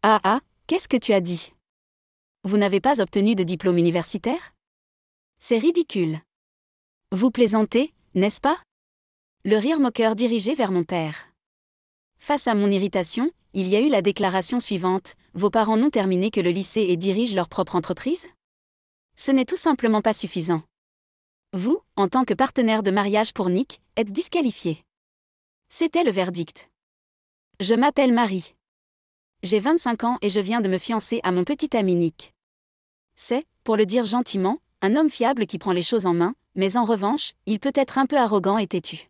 Ah ah, qu'est-ce que tu as dit? Vous n'avez pas obtenu de diplôme universitaire? C'est ridicule. Vous plaisantez, n'est-ce pas? Le rire moqueur dirigé vers mon père. Face à mon irritation, il y a eu la déclaration suivante: vos parents n'ont terminé que le lycée et dirigent leur propre entreprise? Ce n'est tout simplement pas suffisant. Vous, en tant que partenaire de mariage pour Nick, êtes disqualifié. C'était le verdict. Je m'appelle Marie. J'ai 25 ans et je viens de me fiancer à mon petit ami Nick. C'est, pour le dire gentiment, un homme fiable qui prend les choses en main, mais en revanche, il peut être un peu arrogant et têtu.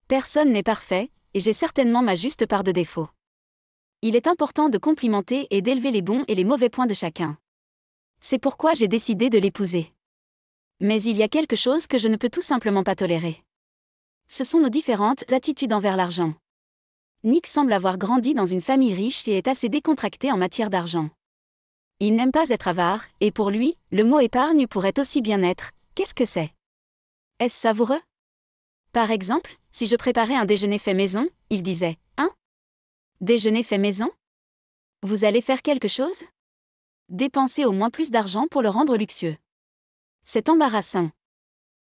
Personne n'est parfait, et j'ai certainement ma juste part de défauts. Il est important de complimenter et d'élever les bons et les mauvais points de chacun. C'est pourquoi j'ai décidé de l'épouser. Mais il y a quelque chose que je ne peux tout simplement pas tolérer. Ce sont nos différentes attitudes envers l'argent. Nick semble avoir grandi dans une famille riche et est assez décontracté en matière d'argent. Il n'aime pas être avare, et pour lui, le mot épargne pourrait aussi bien être: qu'est-ce que c'est? Est-ce savoureux? Par exemple, si je préparais un déjeuner fait maison, il disait: hein? Déjeuner fait maison? Vous allez faire quelque chose? Dépenser au moins plus d'argent pour le rendre luxueux. C'est embarrassant.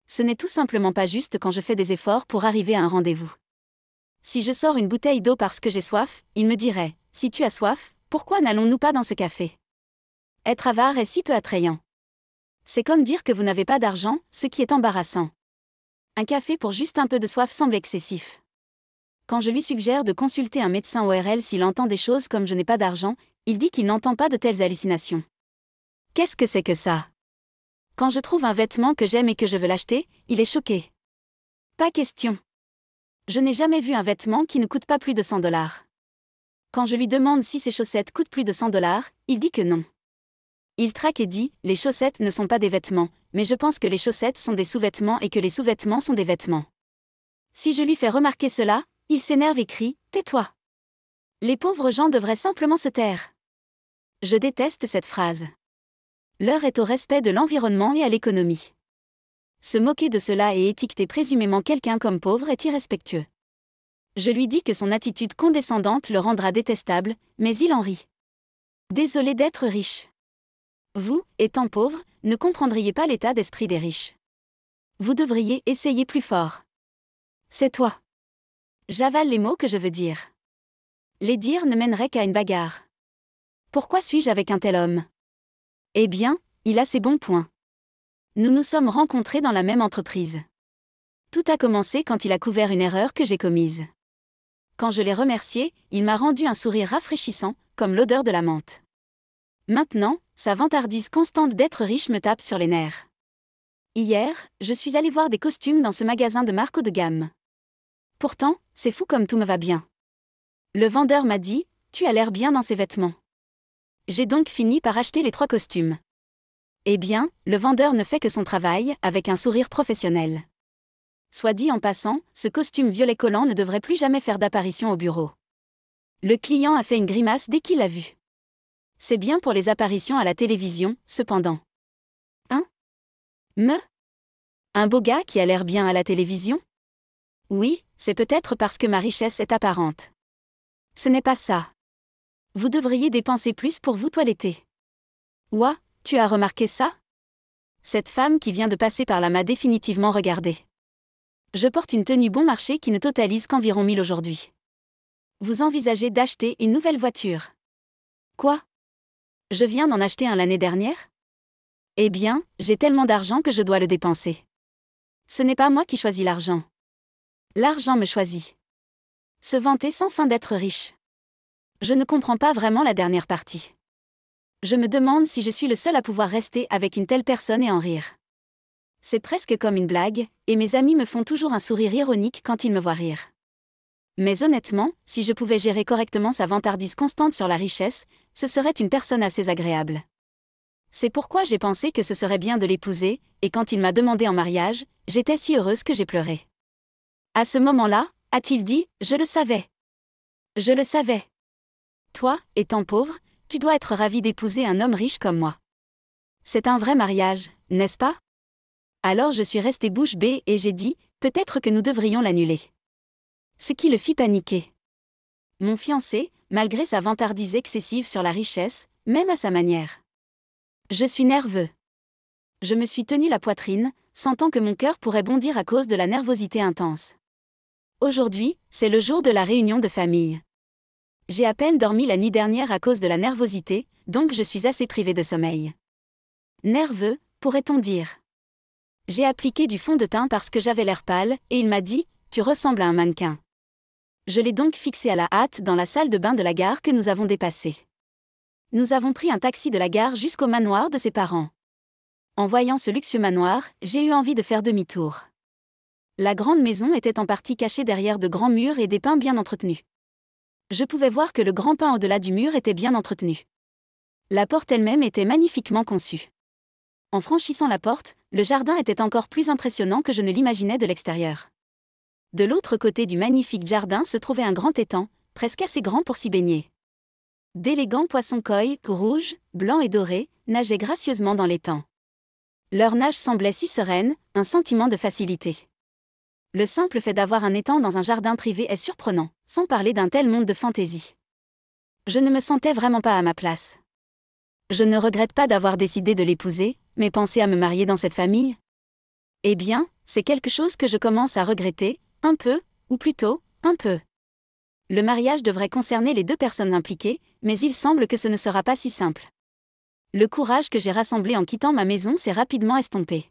Ce n'est tout simplement pas juste quand je fais des efforts pour arriver à un rendez-vous. Si je sors une bouteille d'eau parce que j'ai soif, il me dirait: si tu as soif, pourquoi n'allons-nous pas dans ce café? Être avare est si peu attrayant. C'est comme dire que vous n'avez pas d'argent, ce qui est embarrassant. Un café pour juste un peu de soif semble excessif. Quand je lui suggère de consulter un médecin ORL s'il entend des choses comme je n'ai pas d'argent, il dit qu'il n'entend pas de telles hallucinations. Qu'est-ce que c'est que ça? Quand je trouve un vêtement que j'aime et que je veux l'acheter, il est choqué. Pas question. Je n'ai jamais vu un vêtement qui ne coûte pas plus de 100 $. Quand je lui demande si ses chaussettes coûtent plus de 100 $, il dit que non. Il traque et dit: les chaussettes ne sont pas des vêtements, mais je pense que les chaussettes sont des sous-vêtements et que les sous-vêtements sont des vêtements. Si je lui fais remarquer cela, il s'énerve et crie: tais-toi. Les pauvres gens devraient simplement se taire. Je déteste cette phrase. L'heure est au respect de l'environnement et à l'économie. Se moquer de cela et étiqueter présumément quelqu'un comme pauvre est irrespectueux. Je lui dis que son attitude condescendante le rendra détestable, mais il en rit. Désolé d'être riche. Vous, étant pauvre, ne comprendriez pas l'état d'esprit des riches. Vous devriez essayer plus fort. C'est toi. J'avale les mots que je veux dire. Les dire ne mèneraient qu'à une bagarre. Pourquoi suis-je avec un tel homme? Eh bien, il a ses bons points. Nous nous sommes rencontrés dans la même entreprise. Tout a commencé quand il a couvert une erreur que j'ai commise. Quand je l'ai remercié, il m'a rendu un sourire rafraîchissant, comme l'odeur de la menthe. Maintenant, sa vantardise constante d'être riche me tape sur les nerfs. Hier, je suis allée voir des costumes dans ce magasin de marque haut de gamme. Pourtant, c'est fou comme tout me va bien. Le vendeur m'a dit: tu as l'air bien dans ces vêtements. J'ai donc fini par acheter les 3 costumes. Eh bien, le vendeur ne fait que son travail, avec un sourire professionnel. Soit dit en passant, ce costume violet collant ne devrait plus jamais faire d'apparition au bureau. Le client a fait une grimace dès qu'il l'a vu. C'est bien pour les apparitions à la télévision, cependant. Hein? Un beau gars qui a l'air bien à la télévision? Oui, c'est peut-être parce que ma richesse est apparente. Ce n'est pas ça. Vous devriez dépenser plus pour vous toiletter. Ouah, tu as remarqué ça? Cette femme qui vient de passer par là m'a définitivement regardé. Je porte une tenue bon marché qui ne totalise qu'environ 1000 aujourd'hui. Vous envisagez d'acheter une nouvelle voiture? Quoi? Je viens d'en acheter un l'année dernière? Eh bien, j'ai tellement d'argent que je dois le dépenser. Ce n'est pas moi qui choisis l'argent. L'argent me choisit. Se vanter sans fin d'être riche. Je ne comprends pas vraiment la dernière partie. Je me demande si je suis le seul à pouvoir rester avec une telle personne et en rire. C'est presque comme une blague, et mes amis me font toujours un sourire ironique quand ils me voient rire. Mais honnêtement, si je pouvais gérer correctement sa vantardise constante sur la richesse, ce serait une personne assez agréable. C'est pourquoi j'ai pensé que ce serait bien de l'épouser, et quand il m'a demandé en mariage, j'étais si heureuse que j'ai pleuré. À ce moment-là, a-t-il dit: je le savais. Je le savais. Toi, étant pauvre, tu dois être ravi d'épouser un homme riche comme moi. C'est un vrai mariage, n'est-ce pas? Alors je suis restée bouche bée et j'ai dit: peut-être que nous devrions l'annuler. Ce qui le fit paniquer. Mon fiancé, malgré sa vantardise excessive sur la richesse, même à sa manière. Je suis nerveux. Je me suis tenu la poitrine, sentant que mon cœur pourrait bondir à cause de la nervosité intense. Aujourd'hui, c'est le jour de la réunion de famille. J'ai à peine dormi la nuit dernière à cause de la nervosité, donc je suis assez privé de sommeil. Nerveux, pourrait-on dire. J'ai appliqué du fond de teint parce que j'avais l'air pâle, et il m'a dit « Tu ressembles à un mannequin ». Je l'ai donc fixé à la hâte dans la salle de bain de la gare que nous avons dépassée. Nous avons pris un taxi de la gare jusqu'au manoir de ses parents. En voyant ce luxueux manoir, j'ai eu envie de faire demi-tour. La grande maison était en partie cachée derrière de grands murs et des pins bien entretenus. Je pouvais voir que le grand pin au-delà du mur était bien entretenu. La porte elle-même était magnifiquement conçue. En franchissant la porte, le jardin était encore plus impressionnant que je ne l'imaginais de l'extérieur. De l'autre côté du magnifique jardin se trouvait un grand étang, presque assez grand pour s'y baigner. D'élégants poissons-coï, rouges, blancs et dorés, nageaient gracieusement dans l'étang. Leur nage semblait si sereine, un sentiment de facilité. Le simple fait d'avoir un étang dans un jardin privé est surprenant, sans parler d'un tel monde de fantaisie. Je ne me sentais vraiment pas à ma place. Je ne regrette pas d'avoir décidé de l'épouser, mais penser à me marier dans cette famille? Eh bien, c'est quelque chose que je commence à regretter, un peu, ou plutôt, un peu. Le mariage devrait concerner les deux personnes impliquées, mais il semble que ce ne sera pas si simple. Le courage que j'ai rassemblé en quittant ma maison s'est rapidement estompé.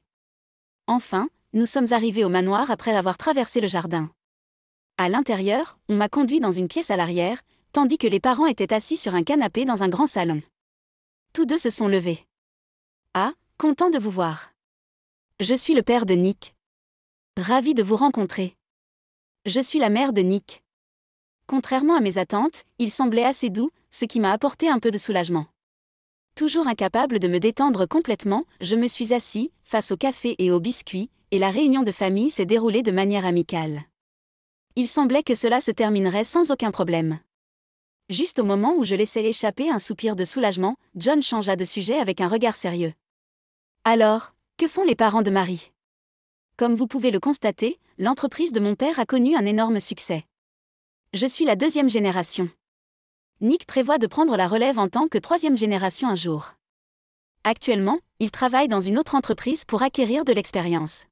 Enfin, nous sommes arrivés au manoir après avoir traversé le jardin. À l'intérieur, on m'a conduit dans une pièce à l'arrière, tandis que les parents étaient assis sur un canapé dans un grand salon. Tous deux se sont levés. Ah, content de vous voir. Je suis le père de Nick. Ravi de vous rencontrer. Je suis la mère de Nick. Contrairement à mes attentes, il semblait assez doux, ce qui m'a apporté un peu de soulagement. Toujours incapable de me détendre complètement, je me suis assis, face au café et aux biscuits, et la réunion de famille s'est déroulée de manière amicale. Il semblait que cela se terminerait sans aucun problème. Juste au moment où je laissais échapper un soupir de soulagement, John changea de sujet avec un regard sérieux. Alors, que font les parents de Marie? Comme vous pouvez le constater, l'entreprise de mon père a connu un énorme succès. Je suis la 2e génération. Nick prévoit de prendre la relève en tant que 3e génération un jour. Actuellement, il travaille dans une autre entreprise pour acquérir de l'expérience.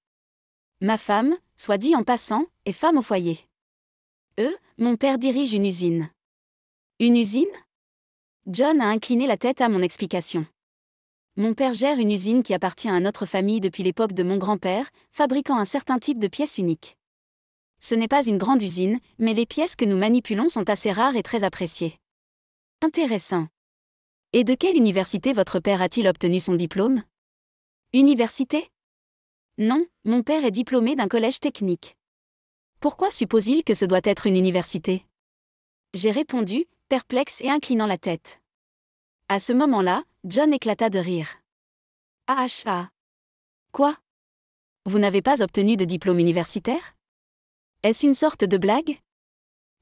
Ma femme, soit dit en passant, est femme au foyer. Mon père dirige une usine. Une usine? John a incliné la tête à mon explication. Mon père gère une usine qui appartient à notre famille depuis l'époque de mon grand-père, fabriquant un certain type de pièces uniques. Ce n'est pas une grande usine, mais les pièces que nous manipulons sont assez rares et très appréciées. Intéressant. Et de quelle université votre père a-t-il obtenu son diplôme? Université? Non, mon père est diplômé d'un collège technique. Pourquoi suppose-t-il que ce doit être une université? J'ai répondu, perplexe et inclinant la tête. À ce moment-là, John éclata de rire. Ah ah. Quoi? Vous n'avez pas obtenu de diplôme universitaire? Est-ce une sorte de blague?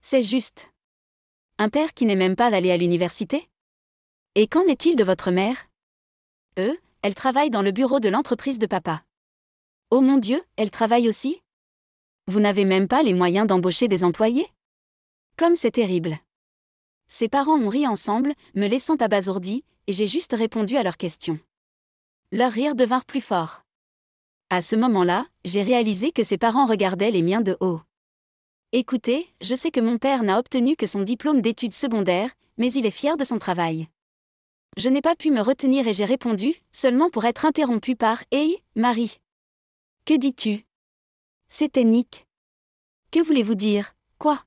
C'est juste. Un père qui n'est même pas allé à l'université? Et qu'en est-il de votre mère? Elle travaille dans le bureau de l'entreprise de papa. Oh mon Dieu, elle travaille aussi? Vous n'avez même pas les moyens d'embaucher des employés? Comme c'est terrible. Ses parents ont ri ensemble, me laissant abasourdi, et j'ai juste répondu à leurs questions. Leurs rires devinrent plus forts. À ce moment-là, j'ai réalisé que ses parents regardaient les miens de haut. Écoutez, je sais que mon père n'a obtenu que son diplôme d'études secondaires, mais il est fier de son travail. Je n'ai pas pu me retenir et j'ai répondu, seulement pour être interrompu par « Hey, Marie. Que dis-tu? C'était Nick. Que voulez-vous dire, quoi?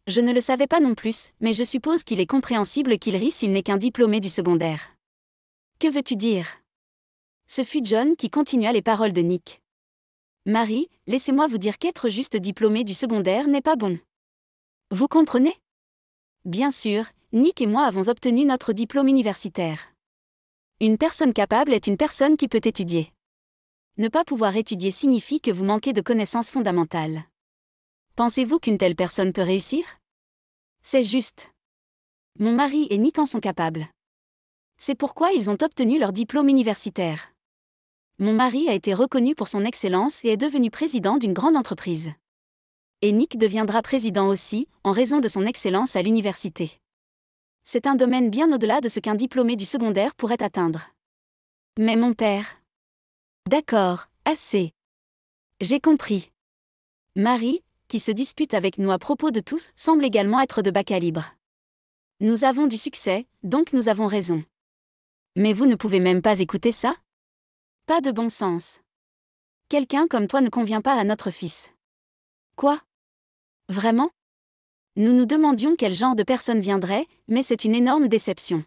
Je ne le savais pas non plus, mais je suppose qu'il est compréhensible qu'il rit s'il n'est qu'un diplômé du secondaire. Que veux-tu dire? Ce fut John qui continua les paroles de Nick. Marie, laissez-moi vous dire qu'être juste diplômé du secondaire n'est pas bon. Vous comprenez? Bien sûr, Nick et moi avons obtenu notre diplôme universitaire. Une personne capable est une personne qui peut étudier. Ne pas pouvoir étudier signifie que vous manquez de connaissances fondamentales. Pensez-vous qu'une telle personne peut réussir? C'est juste. Mon mari et Nick en sont capables. C'est pourquoi ils ont obtenu leur diplôme universitaire. Mon mari a été reconnu pour son excellence et est devenu président d'une grande entreprise. Et Nick deviendra président aussi, en raison de son excellence à l'université. C'est un domaine bien au-delà de ce qu'un diplômé du secondaire pourrait atteindre. Mais mon père... D'accord, assez. J'ai compris. Marie, qui se dispute avec nous à propos de tout, semble également être de bas calibre. Nous avons du succès, donc nous avons raison. Mais vous ne pouvez même pas écouter ça? Pas de bon sens. Quelqu'un comme toi ne convient pas à notre fils. Quoi? Vraiment? Nous nous demandions quel genre de personne viendrait, mais c'est une énorme déception.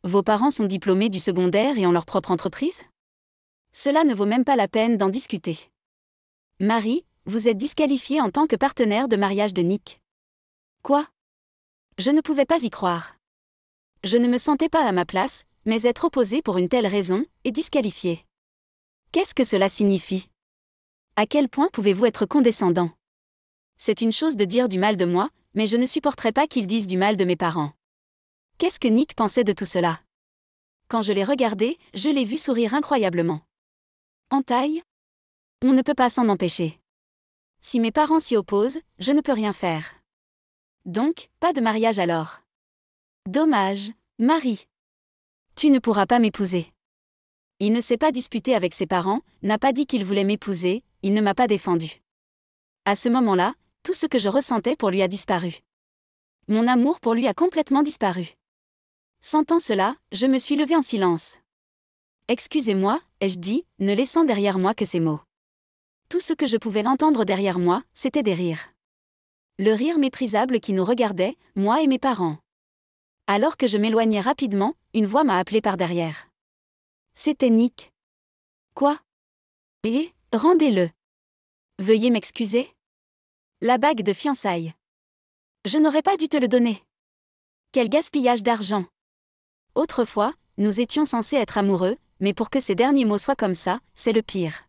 Vos parents sont diplômés du secondaire et ont leur propre entreprise? Cela ne vaut même pas la peine d'en discuter. Marie, vous êtes disqualifiée en tant que partenaire de mariage de Nick. Quoi? Je ne pouvais pas y croire. Je ne me sentais pas à ma place, mais être opposée pour une telle raison, et disqualifiée. Qu'est-ce que cela signifie? À quel point pouvez-vous être condescendant? C'est une chose de dire du mal de moi, mais je ne supporterais pas qu'ils disent du mal de mes parents. Qu'est-ce que Nick pensait de tout cela? Quand je l'ai regardé, je l'ai vu sourire incroyablement. Entaille? On ne peut pas s'en empêcher. Si mes parents s'y opposent, je ne peux rien faire. Donc, pas de mariage alors. Dommage, Marie. Tu ne pourras pas m'épouser. Il ne s'est pas disputé avec ses parents, n'a pas dit qu'il voulait m'épouser, il ne m'a pas défendu. À ce moment-là, tout ce que je ressentais pour lui a disparu. Mon amour pour lui a complètement disparu. Sentant cela, je me suis levée en silence. Excusez-moi, ai-je dit, ne laissant derrière moi que ces mots. Tout ce que je pouvais entendre derrière moi, c'était des rires. Le rire méprisable qui nous regardait, moi et mes parents. Alors que je m'éloignais rapidement, une voix m'a appelé par derrière. C'était Nick. Quoi? Et, rendez-le. Veuillez m'excuser? La bague de fiançailles. Je n'aurais pas dû te le donner. Quel gaspillage d'argent. Autrefois, nous étions censés être amoureux, mais pour que ces derniers mots soient comme ça, c'est le pire.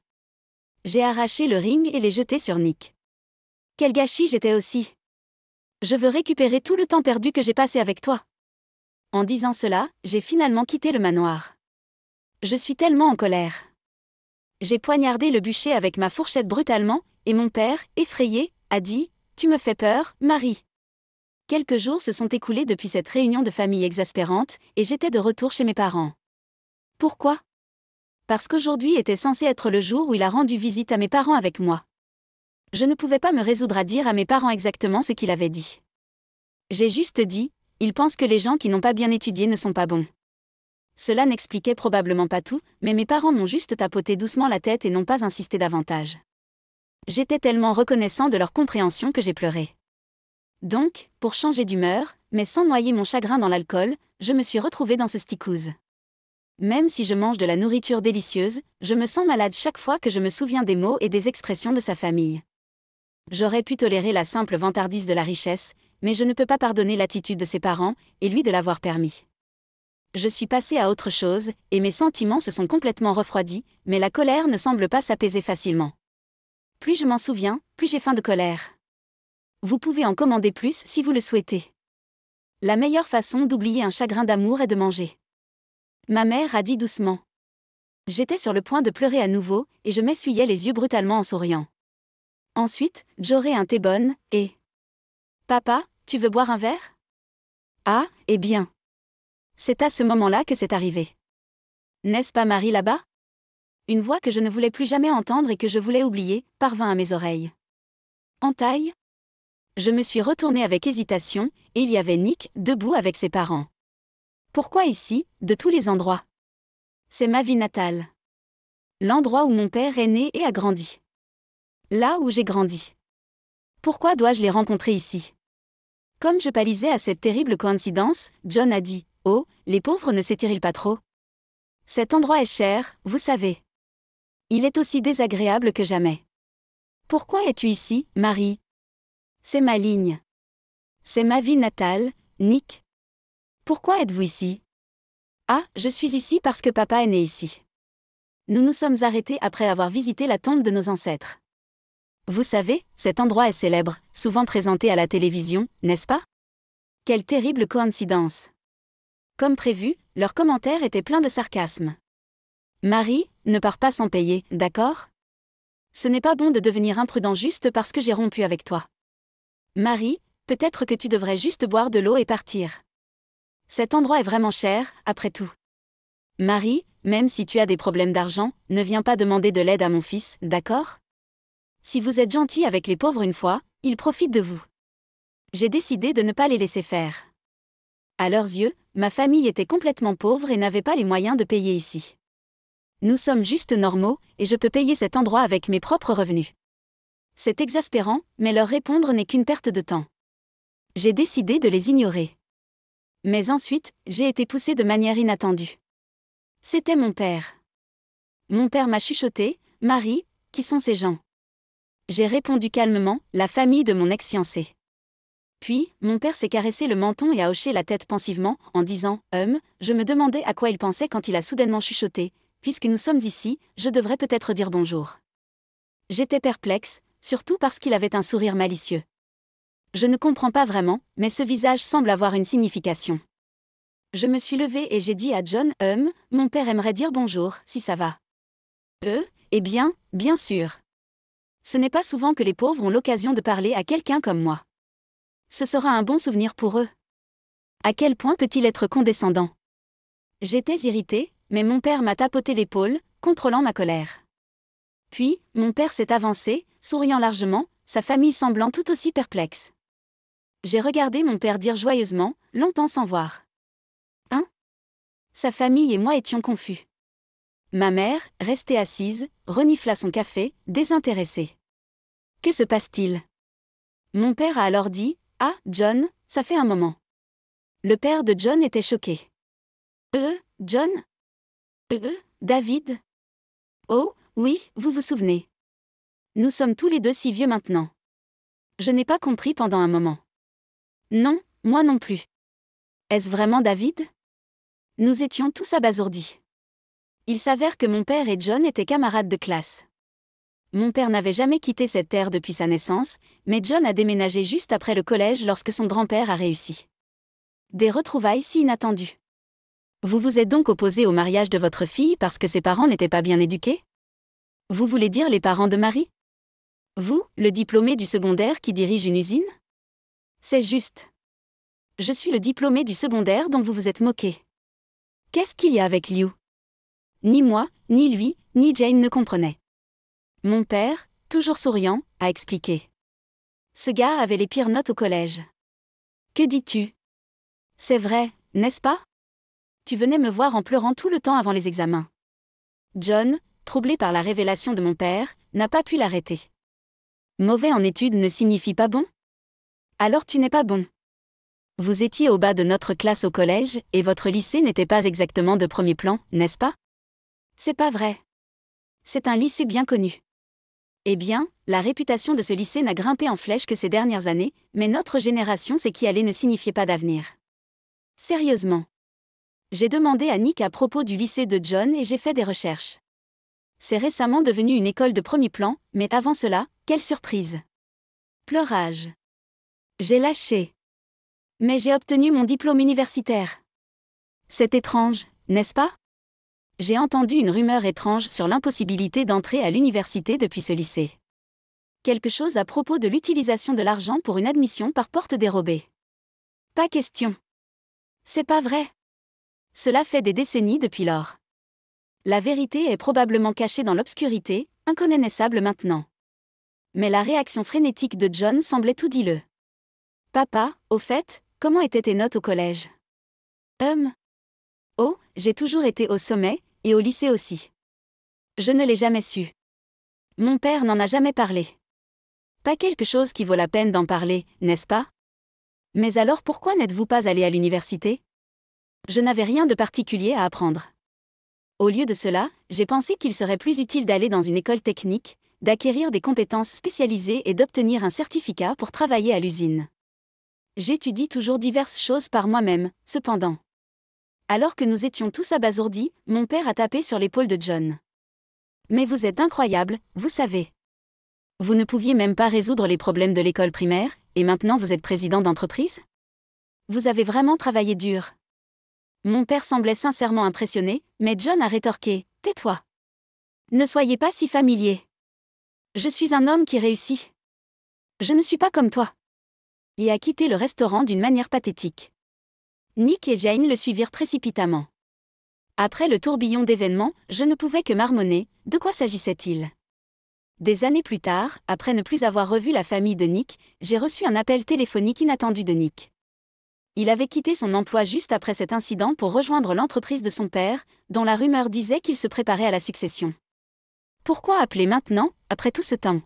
J'ai arraché le ring et l'ai jeté sur Nick. Quel gâchis j'étais aussi. Je veux récupérer tout le temps perdu que j'ai passé avec toi. En disant cela, j'ai finalement quitté le manoir. Je suis tellement en colère. J'ai poignardé le bûcher avec ma fourchette brutalement, et mon père, effrayé, a dit « Tu me fais peur, Marie ». Quelques jours se sont écoulés depuis cette réunion de famille exaspérante, et j'étais de retour chez mes parents. Pourquoi? Parce qu'aujourd'hui était censé être le jour où il a rendu visite à mes parents avec moi. Je ne pouvais pas me résoudre à dire à mes parents exactement ce qu'il avait dit. J'ai juste dit « Il pense que les gens qui n'ont pas bien étudié ne sont pas bons ». Cela n'expliquait probablement pas tout, mais mes parents m'ont juste tapoté doucement la tête et n'ont pas insisté davantage. J'étais tellement reconnaissant de leur compréhension que j'ai pleuré. Donc, pour changer d'humeur, mais sans noyer mon chagrin dans l'alcool, je me suis retrouvée dans ce stickouz. Même si je mange de la nourriture délicieuse, je me sens malade chaque fois que je me souviens des mots et des expressions de sa famille. J'aurais pu tolérer la simple vantardise de la richesse, mais je ne peux pas pardonner l'attitude de ses parents, et lui de l'avoir permis. Je suis passée à autre chose, et mes sentiments se sont complètement refroidis, mais la colère ne semble pas s'apaiser facilement. Plus je m'en souviens, plus j'ai faim de colère. Vous pouvez en commander plus si vous le souhaitez. La meilleure façon d'oublier un chagrin d'amour est de manger. Ma mère a dit doucement. J'étais sur le point de pleurer à nouveau, et je m'essuyais les yeux brutalement en souriant. Ensuite, j'aurai un thé bonne, et... Papa, tu veux boire un verre? Ah, eh bien. C'est à ce moment-là que c'est arrivé. N'est-ce pas Marie là-bas? Une voix que je ne voulais plus jamais entendre et que je voulais oublier, parvint à mes oreilles. Entaille? Je me suis retournée avec hésitation, et il y avait Nick, debout avec ses parents. Pourquoi ici, de tous les endroits? C'est ma ville natale. L'endroit où mon père est né et a grandi. Là où j'ai grandi. Pourquoi dois-je les rencontrer ici? Comme je pâlissais à cette terrible coïncidence, John a dit « Oh, les pauvres ne s'étirent pas trop. Cet endroit est cher, vous savez. Il est aussi désagréable que jamais. Pourquoi es-tu ici, Marie? C'est ma ligne. C'est ma ville natale, Nick. Pourquoi êtes-vous ici? Ah, je suis ici parce que papa est né ici. Nous nous sommes arrêtés après avoir visité la tombe de nos ancêtres. Vous savez, cet endroit est célèbre, souvent présenté à la télévision, n'est-ce pas? Quelle terrible coïncidence. Comme prévu, leurs commentaires étaient pleins de sarcasme. Marie, ne pars pas sans payer, d'accord? Ce n'est pas bon de devenir imprudent juste parce que j'ai rompu avec toi. Marie, peut-être que tu devrais juste boire de l'eau et partir. Cet endroit est vraiment cher, après tout. Marie, même si tu as des problèmes d'argent, ne viens pas demander de l'aide à mon fils, d'accord? Si vous êtes gentil avec les pauvres une fois, ils profitent de vous. J'ai décidé de ne pas les laisser faire. À leurs yeux, ma famille était complètement pauvre et n'avait pas les moyens de payer ici. Nous sommes juste normaux, et je peux payer cet endroit avec mes propres revenus. C'est exaspérant, mais leur répondre n'est qu'une perte de temps. J'ai décidé de les ignorer. Mais ensuite, j'ai été poussée de manière inattendue. C'était mon père. Mon père m'a chuchoté, « Marie, qui sont ces gens ?» J'ai répondu calmement, « La famille de mon ex-fiancé. » Puis, mon père s'est caressé le menton et a hoché la tête pensivement, en disant, je me demandais à quoi il pensait quand il a soudainement chuchoté, « Puisque nous sommes ici, je devrais peut-être dire bonjour. » J'étais perplexe, surtout parce qu'il avait un sourire malicieux. Je ne comprends pas vraiment, mais ce visage semble avoir une signification. Je me suis levée et j'ai dit à John, mon père aimerait dire bonjour, si ça va. Eh bien, bien sûr. Ce n'est pas souvent que les pauvres ont l'occasion de parler à quelqu'un comme moi. Ce sera un bon souvenir pour eux. À quel point peut-il être condescendant? J'étais irritée, mais mon père m'a tapoté l'épaule, contrôlant ma colère. Puis, mon père s'est avancé, souriant largement, sa famille semblant tout aussi perplexe. J'ai regardé mon père dire joyeusement, longtemps sans voir. Sa famille et moi étions confus. Ma mère, restée assise, renifla son café, désintéressée. Que se passe-t-il? Mon père a alors dit, ah, John, ça fait un moment. Le père de John était choqué. John? David? Oh, oui, vous vous souvenez. Nous sommes tous les deux si vieux maintenant. Je n'ai pas compris pendant un moment. Non, moi non plus. Est-ce vraiment David? Nous étions tous abasourdis. Il s'avère que mon père et John étaient camarades de classe. Mon père n'avait jamais quitté cette terre depuis sa naissance, mais John a déménagé juste après le collège lorsque son grand-père a réussi. Des retrouvailles si inattendues. Vous vous êtes donc opposé au mariage de votre fille parce que ses parents n'étaient pas bien éduqués? Vous voulez dire les parents de Marie? Vous, le diplômé du secondaire qui dirige une usine? C'est juste. Je suis le diplômé du secondaire dont vous vous êtes moqué. Qu'est-ce qu'il y a avec Liu? Ni moi, ni lui, ni Jane ne comprenaient. Mon père, toujours souriant, a expliqué. Ce gars avait les pires notes au collège. Que dis-tu? C'est vrai, n'est-ce pas? Tu venais me voir en pleurant tout le temps avant les examens. John, troublé par la révélation de mon père, n'a pas pu l'arrêter. Mauvais en études ne signifie pas bon? Alors tu n'es pas bon. Vous étiez au bas de notre classe au collège, et votre lycée n'était pas exactement de premier plan, n'est-ce pas? C'est pas vrai. C'est un lycée bien connu. Eh bien, la réputation de ce lycée n'a grimpé en flèche que ces dernières années, mais notre génération sait qu'y aller ne signifiait pas d'avenir. Sérieusement. J'ai demandé à Nick à propos du lycée de John et j'ai fait des recherches. C'est récemment devenu une école de premier plan, mais avant cela, quelle surprise! Pleurage. J'ai lâché. Mais j'ai obtenu mon diplôme universitaire. C'est étrange, n'est-ce pas? J'ai entendu une rumeur étrange sur l'impossibilité d'entrer à l'université depuis ce lycée. Quelque chose à propos de l'utilisation de l'argent pour une admission par porte dérobée. Pas question. C'est pas vrai. Cela fait des décennies depuis lors. La vérité est probablement cachée dans l'obscurité, inconnaissable maintenant. Mais la réaction frénétique de John semblait tout dit-le. Papa, au fait, comment étaient tes notes au collège? Oh, j'ai toujours été au sommet, et au lycée aussi. Je ne l'ai jamais su. Mon père n'en a jamais parlé. Pas quelque chose qui vaut la peine d'en parler, n'est-ce pas? Mais alors pourquoi n'êtes-vous pas allé à l'université? Je n'avais rien de particulier à apprendre. Au lieu de cela, j'ai pensé qu'il serait plus utile d'aller dans une école technique, d'acquérir des compétences spécialisées et d'obtenir un certificat pour travailler à l'usine. J'étudie toujours diverses choses par moi-même, cependant. Alors que nous étions tous abasourdis, mon père a tapé sur l'épaule de John. Mais vous êtes incroyable, vous savez. Vous ne pouviez même pas résoudre les problèmes de l'école primaire, et maintenant vous êtes président d'entreprise? Vous avez vraiment travaillé dur. Mon père semblait sincèrement impressionné, mais John a rétorqué, tais-toi. Ne soyez pas si familier. Je suis un homme qui réussit. Je ne suis pas comme toi. Et a quitté le restaurant d'une manière pathétique. Nick et Jane le suivirent précipitamment. Après le tourbillon d'événements, je ne pouvais que marmonner, de quoi s'agissait-il ? Des années plus tard, après ne plus avoir revu la famille de Nick, j'ai reçu un appel téléphonique inattendu de Nick. Il avait quitté son emploi juste après cet incident pour rejoindre l'entreprise de son père, dont la rumeur disait qu'il se préparait à la succession. Pourquoi appeler maintenant, après tout ce temps ?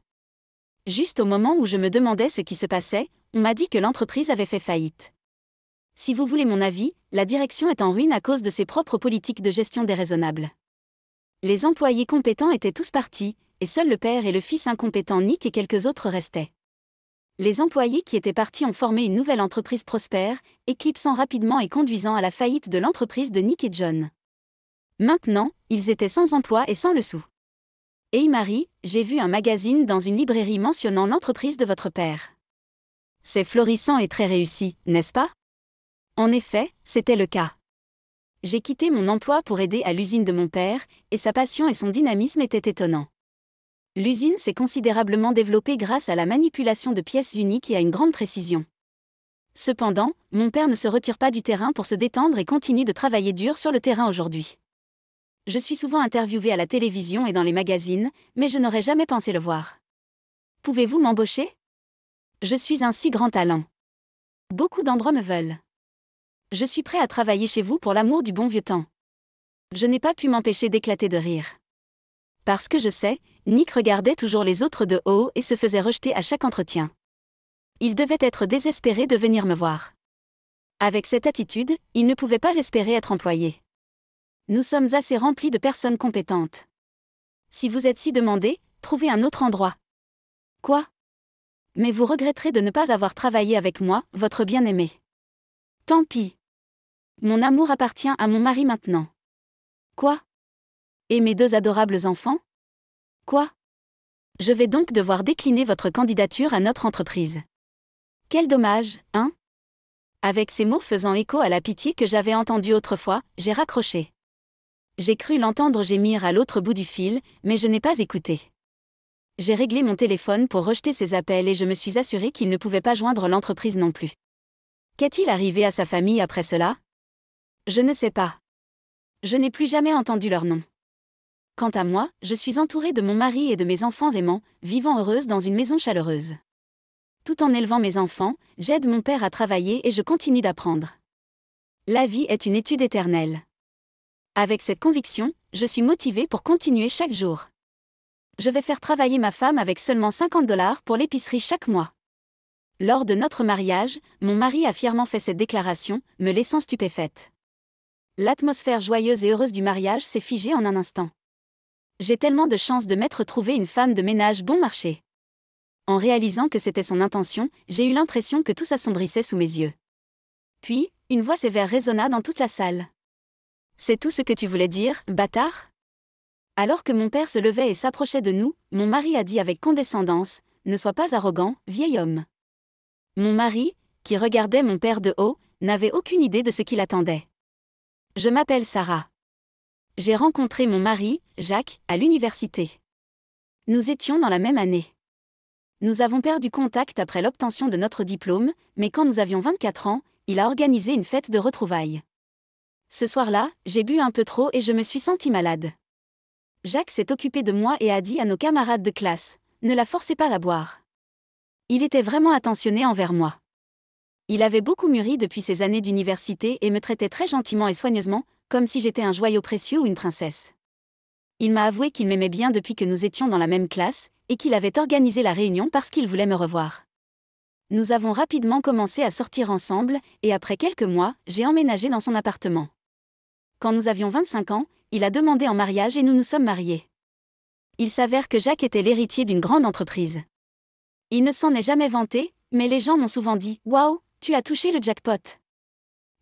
Juste au moment où je me demandais ce qui se passait, on m'a dit que l'entreprise avait fait faillite. Si vous voulez mon avis, la direction est en ruine à cause de ses propres politiques de gestion déraisonnables. Les employés compétents étaient tous partis, et seuls le père et le fils incompétent Nick et quelques autres restaient. Les employés qui étaient partis ont formé une nouvelle entreprise prospère, éclipsant rapidement et conduisant à la faillite de l'entreprise de Nick et John. Maintenant, ils étaient sans emploi et sans le sou. Hey Marie, j'ai vu un magazine dans une librairie mentionnant l'entreprise de votre père. C'est florissant et très réussi, n'est-ce pas ? En effet, c'était le cas. J'ai quitté mon emploi pour aider à l'usine de mon père, et sa passion et son dynamisme étaient étonnants. L'usine s'est considérablement développée grâce à la manipulation de pièces uniques et à une grande précision. Cependant, mon père ne se retire pas du terrain pour se détendre et continue de travailler dur sur le terrain aujourd'hui. Je suis souvent interviewée à la télévision et dans les magazines, mais je n'aurais jamais pensé le voir. Pouvez-vous m'embaucher ? Je suis un si grand talent. Beaucoup d'endroits me veulent. Je suis prêt à travailler chez vous pour l'amour du bon vieux temps. Je n'ai pas pu m'empêcher d'éclater de rire. Parce que je sais, Nick regardait toujours les autres de haut et se faisait rejeter à chaque entretien. Il devait être désespéré de venir me voir. Avec cette attitude, il ne pouvait pas espérer être employé. Nous sommes assez remplis de personnes compétentes. Si vous êtes si demandé, trouvez un autre endroit. Quoi ? Mais vous regretterez de ne pas avoir travaillé avec moi, votre bien-aimé. Tant pis. Mon amour appartient à mon mari maintenant. Quoi ? Et mes 2 adorables enfants ? Quoi ? Je vais donc devoir décliner votre candidature à notre entreprise. Quel dommage, hein ? Avec ces mots faisant écho à la pitié que j'avais entendue autrefois, j'ai raccroché. J'ai cru l'entendre gémir à l'autre bout du fil, mais je n'ai pas écouté. J'ai réglé mon téléphone pour rejeter ces appels et je me suis assuré qu'il ne pouvait pas joindre l'entreprise non plus. Qu'est-il arrivé à sa famille après cela ? Je ne sais pas. Je n'ai plus jamais entendu leur nom. Quant à moi, je suis entourée de mon mari et de mes enfants aimants, vivant heureuse dans une maison chaleureuse. Tout en élevant mes enfants, j'aide mon père à travailler et je continue d'apprendre. La vie est une étude éternelle. Avec cette conviction, je suis motivée pour continuer chaque jour. Je vais faire travailler ma femme avec seulement $50 pour l'épicerie chaque mois. Lors de notre mariage, mon mari a fièrement fait cette déclaration, me laissant stupéfaite. L'atmosphère joyeuse et heureuse du mariage s'est figée en un instant. J'ai tellement de chance de m'être trouvée une femme de ménage bon marché. En réalisant que c'était son intention, j'ai eu l'impression que tout s'assombrissait sous mes yeux. Puis, une voix sévère résonna dans toute la salle. C'est tout ce que tu voulais dire, bâtard ? Alors que mon père se levait et s'approchait de nous, mon mari a dit avec condescendance, « Ne sois pas arrogant, vieil homme. » Mon mari, qui regardait mon père de haut, n'avait aucune idée de ce qui l'attendait. Je m'appelle Sarah. J'ai rencontré mon mari, Jacques, à l'université. Nous étions dans la même année. Nous avons perdu contact après l'obtention de notre diplôme, mais quand nous avions 24 ans, il a organisé une fête de retrouvailles. Ce soir-là, j'ai bu un peu trop et je me suis sentie malade. Jacques s'est occupé de moi et a dit à nos camarades de classe, « Ne la forcez pas à boire. » Il était vraiment attentionné envers moi. Il avait beaucoup mûri depuis ses années d'université et me traitait très gentiment et soigneusement, comme si j'étais un joyau précieux ou une princesse. Il m'a avoué qu'il m'aimait bien depuis que nous étions dans la même classe, et qu'il avait organisé la réunion parce qu'il voulait me revoir. Nous avons rapidement commencé à sortir ensemble, et après quelques mois, j'ai emménagé dans son appartement. Quand nous avions 25 ans, il a demandé en mariage et nous nous sommes mariés. Il s'avère que Jacques était l'héritier d'une grande entreprise. Il ne s'en est jamais vanté, mais les gens m'ont souvent dit « Waouh, tu as touché le jackpot !»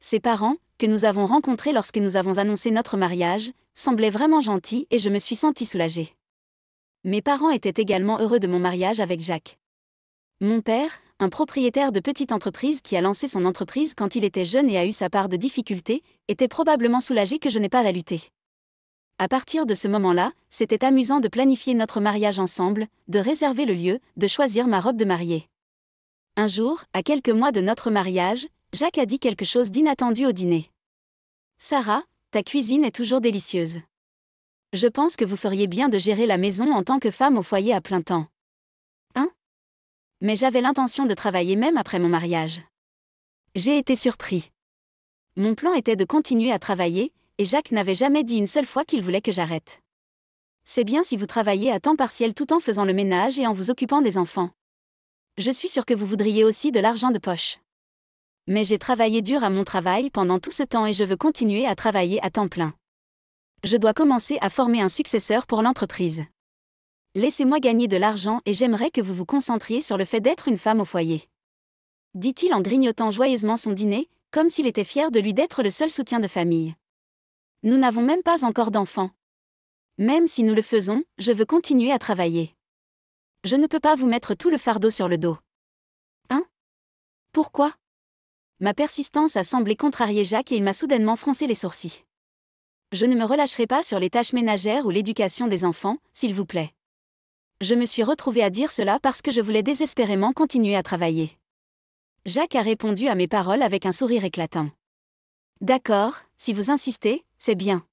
Ses parents, que nous avons rencontrés lorsque nous avons annoncé notre mariage, semblaient vraiment gentils et je me suis sentie soulagée. Mes parents étaient également heureux de mon mariage avec Jacques. Mon père, un propriétaire de petite entreprise qui a lancé son entreprise quand il était jeune et a eu sa part de difficultés, était probablement soulagé que je n'ai pas à lutter. À partir de ce moment-là, c'était amusant de planifier notre mariage ensemble, de réserver le lieu, de choisir ma robe de mariée. Un jour, à quelques mois de notre mariage, Jacques a dit quelque chose d'inattendu au dîner. Sarah, ta cuisine est toujours délicieuse. Je pense que vous feriez bien de gérer la maison en tant que femme au foyer à plein temps. Hein? Mais j'avais l'intention de travailler même après mon mariage. J'ai été surpris. Mon plan était de continuer à travailler, et Jacques n'avait jamais dit une seule fois qu'il voulait que j'arrête. C'est bien si vous travaillez à temps partiel tout en faisant le ménage et en vous occupant des enfants. Je suis sûre que vous voudriez aussi de l'argent de poche. Mais j'ai travaillé dur à mon travail pendant tout ce temps et je veux continuer à travailler à temps plein. Je dois commencer à former un successeur pour l'entreprise. Laissez-moi gagner de l'argent et j'aimerais que vous vous concentriez sur le fait d'être une femme au foyer. Dit-il en grignotant joyeusement son dîner, comme s'il était fier de lui d'être le seul soutien de famille. Nous n'avons même pas encore d'enfants. Même si nous le faisons, je veux continuer à travailler. Je ne peux pas vous mettre tout le fardeau sur le dos. Hein? Pourquoi? Ma persistance a semblé contrarier Jacques et il m'a soudainement froncé les sourcils. Je ne me relâcherai pas sur les tâches ménagères ou l'éducation des enfants, s'il vous plaît. Je me suis retrouvée à dire cela parce que je voulais désespérément continuer à travailler. Jacques a répondu à mes paroles avec un sourire éclatant. D'accord, si vous insistez, c'est bien.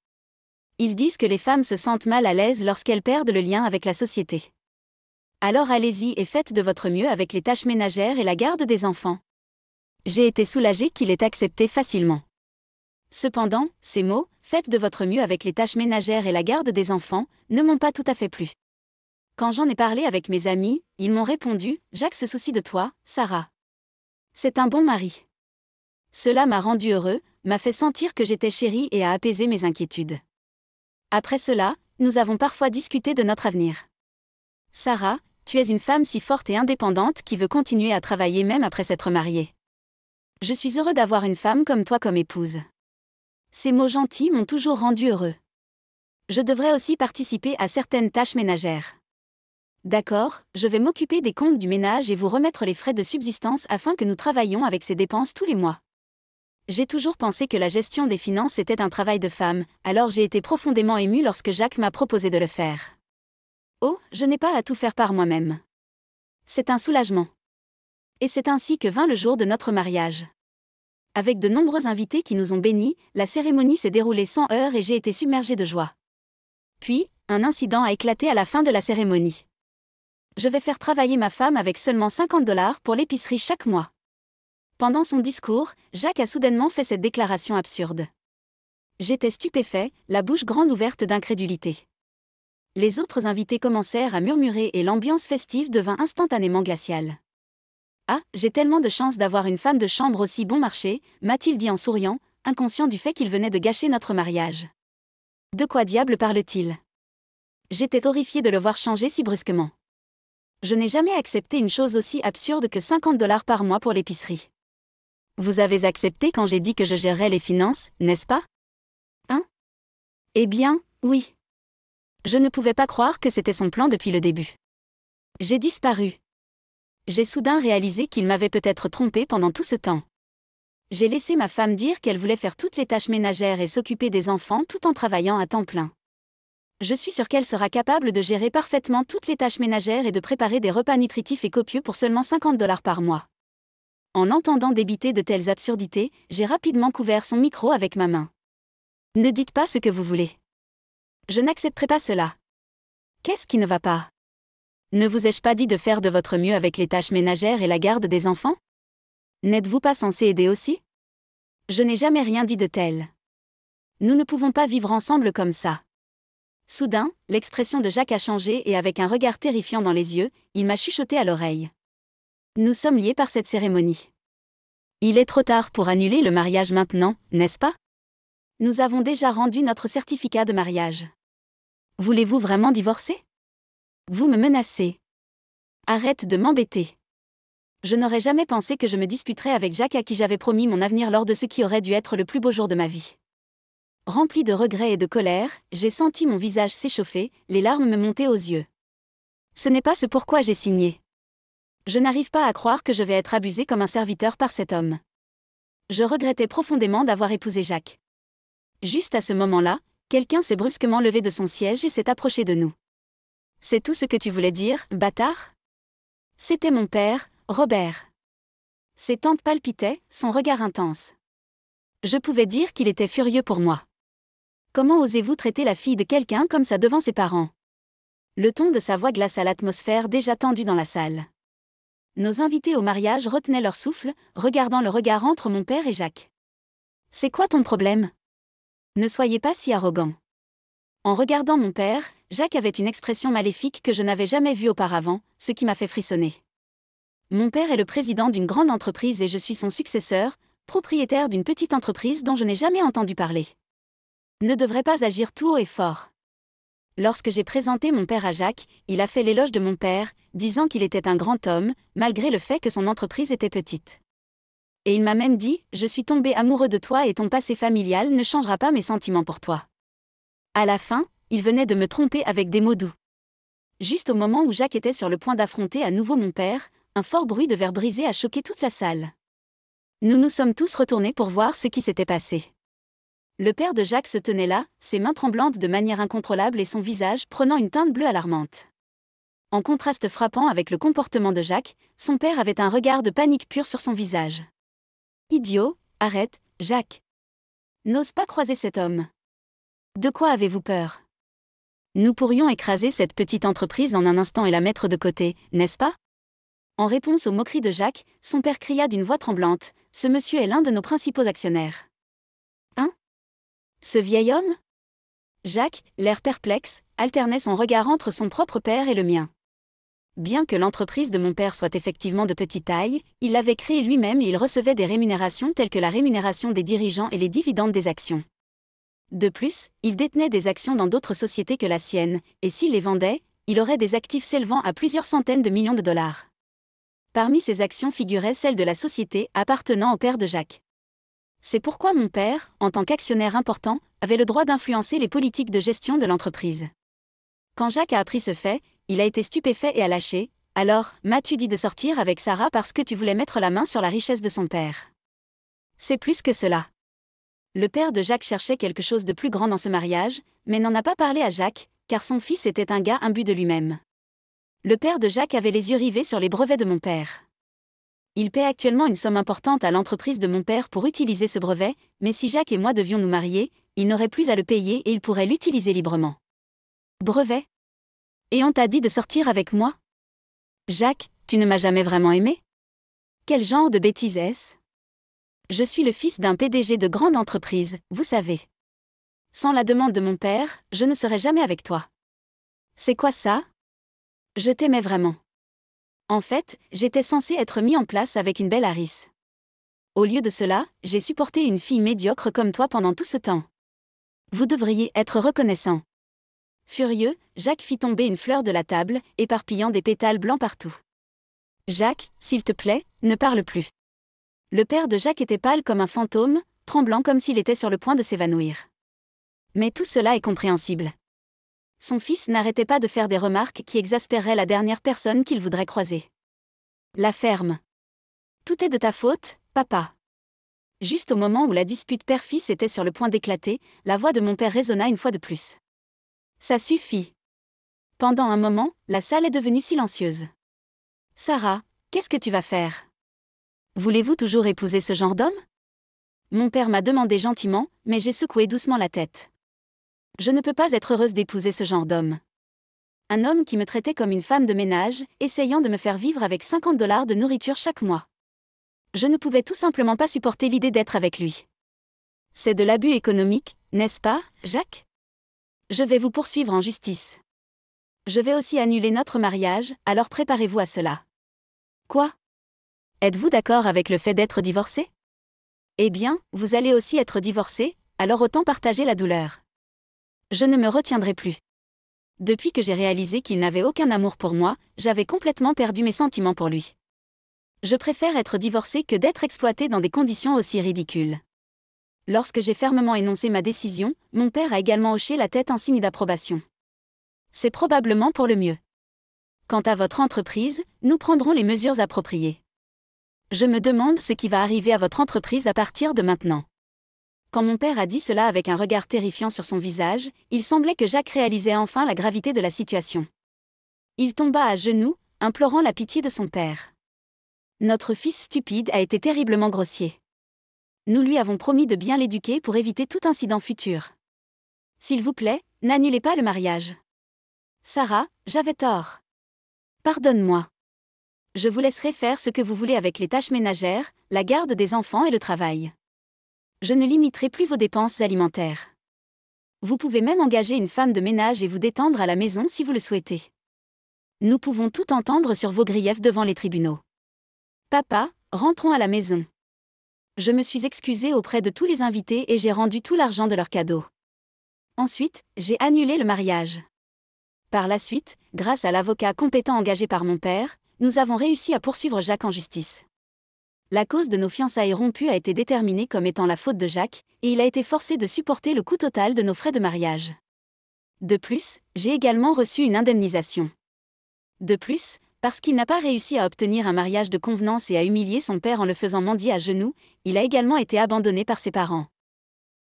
Ils disent que les femmes se sentent mal à l'aise lorsqu'elles perdent le lien avec la société. Alors allez-y et faites de votre mieux avec les tâches ménagères et la garde des enfants. J'ai été soulagée qu'il ait accepté facilement. Cependant, ces mots, faites de votre mieux avec les tâches ménagères et la garde des enfants, ne m'ont pas tout à fait plu. Quand j'en ai parlé avec mes amis, ils m'ont répondu, Jacques se soucie de toi, Sarah. C'est un bon mari. Cela m'a rendu heureux, m'a fait sentir que j'étais chérie et a apaisé mes inquiétudes. Après cela, nous avons parfois discuté de notre avenir. Sarah, tu es une femme si forte et indépendante qui veut continuer à travailler même après s'être mariée. Je suis heureux d'avoir une femme comme toi comme épouse. Ces mots gentils m'ont toujours rendu heureux. Je devrais aussi participer à certaines tâches ménagères. D'accord, je vais m'occuper des comptes du ménage et vous remettre les frais de subsistance afin que nous travaillions avec ces dépenses tous les mois. J'ai toujours pensé que la gestion des finances était un travail de femme, alors j'ai été profondément émue lorsque Jacques m'a proposé de le faire. Oh, je n'ai pas à tout faire par moi-même. C'est un soulagement. Et c'est ainsi que vint le jour de notre mariage. Avec de nombreux invités qui nous ont bénis, la cérémonie s'est déroulée sans heurts et j'ai été submergée de joie. Puis, un incident a éclaté à la fin de la cérémonie. Je vais faire travailler ma femme avec seulement $50 pour l'épicerie chaque mois. Pendant son discours, Jacques a soudainement fait cette déclaration absurde. J'étais stupéfait, la bouche grande ouverte d'incrédulité. Les autres invités commencèrent à murmurer et l'ambiance festive devint instantanément glaciale. Ah, j'ai tellement de chance d'avoir une femme de chambre aussi bon marché, m'a-t-il dit en souriant, inconscient du fait qu'il venait de gâcher notre mariage. De quoi diable parle-t-il? J'étais horrifiée de le voir changer si brusquement. Je n'ai jamais accepté une chose aussi absurde que $50 par mois pour l'épicerie. Vous avez accepté quand j'ai dit que je gérerais les finances, n'est-ce pas? Hein? Eh bien, oui. Je ne pouvais pas croire que c'était son plan depuis le début. J'ai disparu. J'ai soudain réalisé qu'il m'avait peut-être trompée pendant tout ce temps. J'ai laissé ma femme dire qu'elle voulait faire toutes les tâches ménagères et s'occuper des enfants tout en travaillant à temps plein. Je suis sûre qu'elle sera capable de gérer parfaitement toutes les tâches ménagères et de préparer des repas nutritifs et copieux pour seulement $50 par mois. En entendant débiter de telles absurdités, j'ai rapidement couvert son micro avec ma main. Ne dites pas ce que vous voulez. Je n'accepterai pas cela. Qu'est-ce qui ne va pas? Ne vous ai-je pas dit de faire de votre mieux avec les tâches ménagères et la garde des enfants? N'êtes-vous pas censé aider aussi? Je n'ai jamais rien dit de tel. Nous ne pouvons pas vivre ensemble comme ça. Soudain, l'expression de Jacques a changé et avec un regard terrifiant dans les yeux, il m'a chuchoté à l'oreille. Nous sommes liés par cette cérémonie. Il est trop tard pour annuler le mariage maintenant, n'est-ce pas? Nous avons déjà rendu notre certificat de mariage. Voulez-vous vraiment divorcer? Vous me menacez. Arrête de m'embêter. Je n'aurais jamais pensé que je me disputerais avec Jacques à qui j'avais promis mon avenir lors de ce qui aurait dû être le plus beau jour de ma vie. Rempli de regrets et de colère, j'ai senti mon visage s'échauffer, les larmes me montaient aux yeux. Ce n'est pas ce pourquoi j'ai signé. Je n'arrive pas à croire que je vais être abusée comme un serviteur par cet homme. Je regrettais profondément d'avoir épousé Jacques. Juste à ce moment-là, quelqu'un s'est brusquement levé de son siège et s'est approché de nous. C'est tout ce que tu voulais dire, bâtard? C'était mon père, Robert. Ses tempes palpitaient, son regard intense. Je pouvais dire qu'il était furieux pour moi. Comment osez-vous traiter la fille de quelqu'un comme ça devant ses parents? Le ton de sa voix glaça l'atmosphère déjà tendue dans la salle. Nos invités au mariage retenaient leur souffle, regardant le regard entre mon père et Jacques. C'est quoi ton problème? Ne soyez pas si arrogant. En regardant mon père, Jacques avait une expression maléfique que je n'avais jamais vue auparavant, ce qui m'a fait frissonner. Mon père est le président d'une grande entreprise et je suis son successeur, propriétaire d'une petite entreprise dont je n'ai jamais entendu parler. Ne devrait pas agir tout haut et fort. Lorsque j'ai présenté mon père à Jacques, il a fait l'éloge de mon père, disant qu'il était un grand homme, malgré le fait que son entreprise était petite. Et il m'a même dit, je suis tombé amoureux de toi et ton passé familial ne changera pas mes sentiments pour toi. À la fin, il venait de me tromper avec des mots doux. Juste au moment où Jacques était sur le point d'affronter à nouveau mon père, un fort bruit de verre brisé a choqué toute la salle. Nous nous sommes tous retournés pour voir ce qui s'était passé. Le père de Jacques se tenait là, ses mains tremblantes de manière incontrôlable et son visage prenant une teinte bleue alarmante. En contraste frappant avec le comportement de Jacques, son père avait un regard de panique pure sur son visage. Idiot, arrête, Jacques. N'ose pas croiser cet homme. De quoi avez-vous peur? Nous pourrions écraser cette petite entreprise en un instant et la mettre de côté, n'est-ce pas? En réponse aux moqueries de Jacques, son père cria d'une voix tremblante, « Ce monsieur est l'un de nos principaux actionnaires. » Hein? Ce vieil homme? Jacques, l'air perplexe, alternait son regard entre son propre père et le mien. Bien que l'entreprise de mon père soit effectivement de petite taille, il l'avait créée lui-même et il recevait des rémunérations telles que la rémunération des dirigeants et les dividendes des actions. De plus, il détenait des actions dans d'autres sociétés que la sienne, et s'il les vendait, il aurait des actifs s'élevant à plusieurs centaines de millions de dollars. Parmi ces actions figuraient celles de la société appartenant au père de Jacques. C'est pourquoi mon père, en tant qu'actionnaire important, avait le droit d'influencer les politiques de gestion de l'entreprise. Quand Jacques a appris ce fait, il a été stupéfait et a lâché. « Alors, m'as-tu dit de sortir avec Sarah parce que tu voulais mettre la main sur la richesse de son père? » C'est plus que cela. Le père de Jacques cherchait quelque chose de plus grand dans ce mariage, mais n'en a pas parlé à Jacques, car son fils était un gars imbu de lui-même. Le père de Jacques avait les yeux rivés sur les brevets de mon père. Il paie actuellement une somme importante à l'entreprise de mon père pour utiliser ce brevet, mais si Jacques et moi devions nous marier, il n'aurait plus à le payer et il pourrait l'utiliser librement. Brevet? Et on t'a dit de sortir avec moi? Jacques, tu ne m'as jamais vraiment aimé? Quel genre de bêtise est-ce? Je suis le fils d'un PDG de grande entreprise, vous savez. Sans la demande de mon père, je ne serais jamais avec toi. C'est quoi ça? Je t'aimais vraiment. En fait, j'étais censé être mis en place avec une belle Harris. Au lieu de cela, j'ai supporté une fille médiocre comme toi pendant tout ce temps. Vous devriez être reconnaissant. Furieux, Jacques fit tomber une fleur de la table, éparpillant des pétales blancs partout. Jacques, s'il te plaît, ne parle plus. Le père de Jacques était pâle comme un fantôme, tremblant comme s'il était sur le point de s'évanouir. Mais tout cela est compréhensible. Son fils n'arrêtait pas de faire des remarques qui exaspéreraient la dernière personne qu'il voudrait croiser. La ferme. Tout est de ta faute, papa. Juste au moment où la dispute père-fils était sur le point d'éclater, la voix de mon père résonna une fois de plus. Ça suffit. Pendant un moment, la salle est devenue silencieuse. Sarah, qu'est-ce que tu vas faire? Voulez-vous toujours épouser ce genre d'homme? Mon père m'a demandé gentiment, mais j'ai secoué doucement la tête. Je ne peux pas être heureuse d'épouser ce genre d'homme. Un homme qui me traitait comme une femme de ménage, essayant de me faire vivre avec $50 de nourriture chaque mois. Je ne pouvais tout simplement pas supporter l'idée d'être avec lui. C'est de l'abus économique, n'est-ce pas, Jacques? Je vais vous poursuivre en justice. Je vais aussi annuler notre mariage, alors préparez-vous à cela. Quoi? Êtes-vous d'accord avec le fait d'être divorcé? Eh bien, vous allez aussi être divorcé, alors autant partager la douleur. Je ne me retiendrai plus. Depuis que j'ai réalisé qu'il n'avait aucun amour pour moi, j'avais complètement perdu mes sentiments pour lui. Je préfère être divorcé que d'être exploité dans des conditions aussi ridicules. Lorsque j'ai fermement énoncé ma décision, mon père a également hoché la tête en signe d'approbation. C'est probablement pour le mieux. Quant à votre entreprise, nous prendrons les mesures appropriées. Je me demande ce qui va arriver à votre entreprise à partir de maintenant. Quand mon père a dit cela avec un regard terrifiant sur son visage, il semblait que Jacques réalisait enfin la gravité de la situation. Il tomba à genoux, implorant la pitié de son père. Notre fils stupide a été terriblement grossier. Nous lui avons promis de bien l'éduquer pour éviter tout incident futur. S'il vous plaît, n'annulez pas le mariage. Sarah, j'avais tort. Pardonne-moi. Je vous laisserai faire ce que vous voulez avec les tâches ménagères, la garde des enfants et le travail. Je ne limiterai plus vos dépenses alimentaires. Vous pouvez même engager une femme de ménage et vous détendre à la maison si vous le souhaitez. Nous pouvons tout entendre sur vos griefs devant les tribunaux. Papa, rentrons à la maison. Je me suis excusée auprès de tous les invités et j'ai rendu tout l'argent de leurs cadeaux. Ensuite, j'ai annulé le mariage. Par la suite, grâce à l'avocat compétent engagé par mon père, nous avons réussi à poursuivre Jacques en justice. La cause de nos fiançailles rompues a été déterminée comme étant la faute de Jacques, et il a été forcé de supporter le coût total de nos frais de mariage. De plus, j'ai également reçu une indemnisation. De plus, parce qu'il n'a pas réussi à obtenir un mariage de convenance et a humilié son père en le faisant mendier à genoux, il a également été abandonné par ses parents.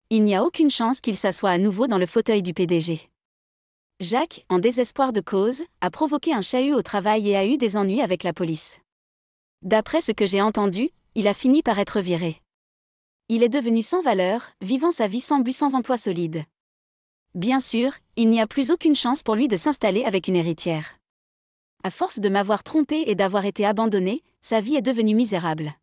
Il n'y a aucune chance qu'il s'assoie à nouveau dans le fauteuil du PDG. Jacques, en désespoir de cause, a provoqué un chahut au travail et a eu des ennuis avec la police. D'après ce que j'ai entendu, il a fini par être viré. Il est devenu sans valeur, vivant sa vie sans but, sans emploi solide. Bien sûr, il n'y a plus aucune chance pour lui de s'installer avec une héritière. À force de m'avoir trompé et d'avoir été abandonné, sa vie est devenue misérable.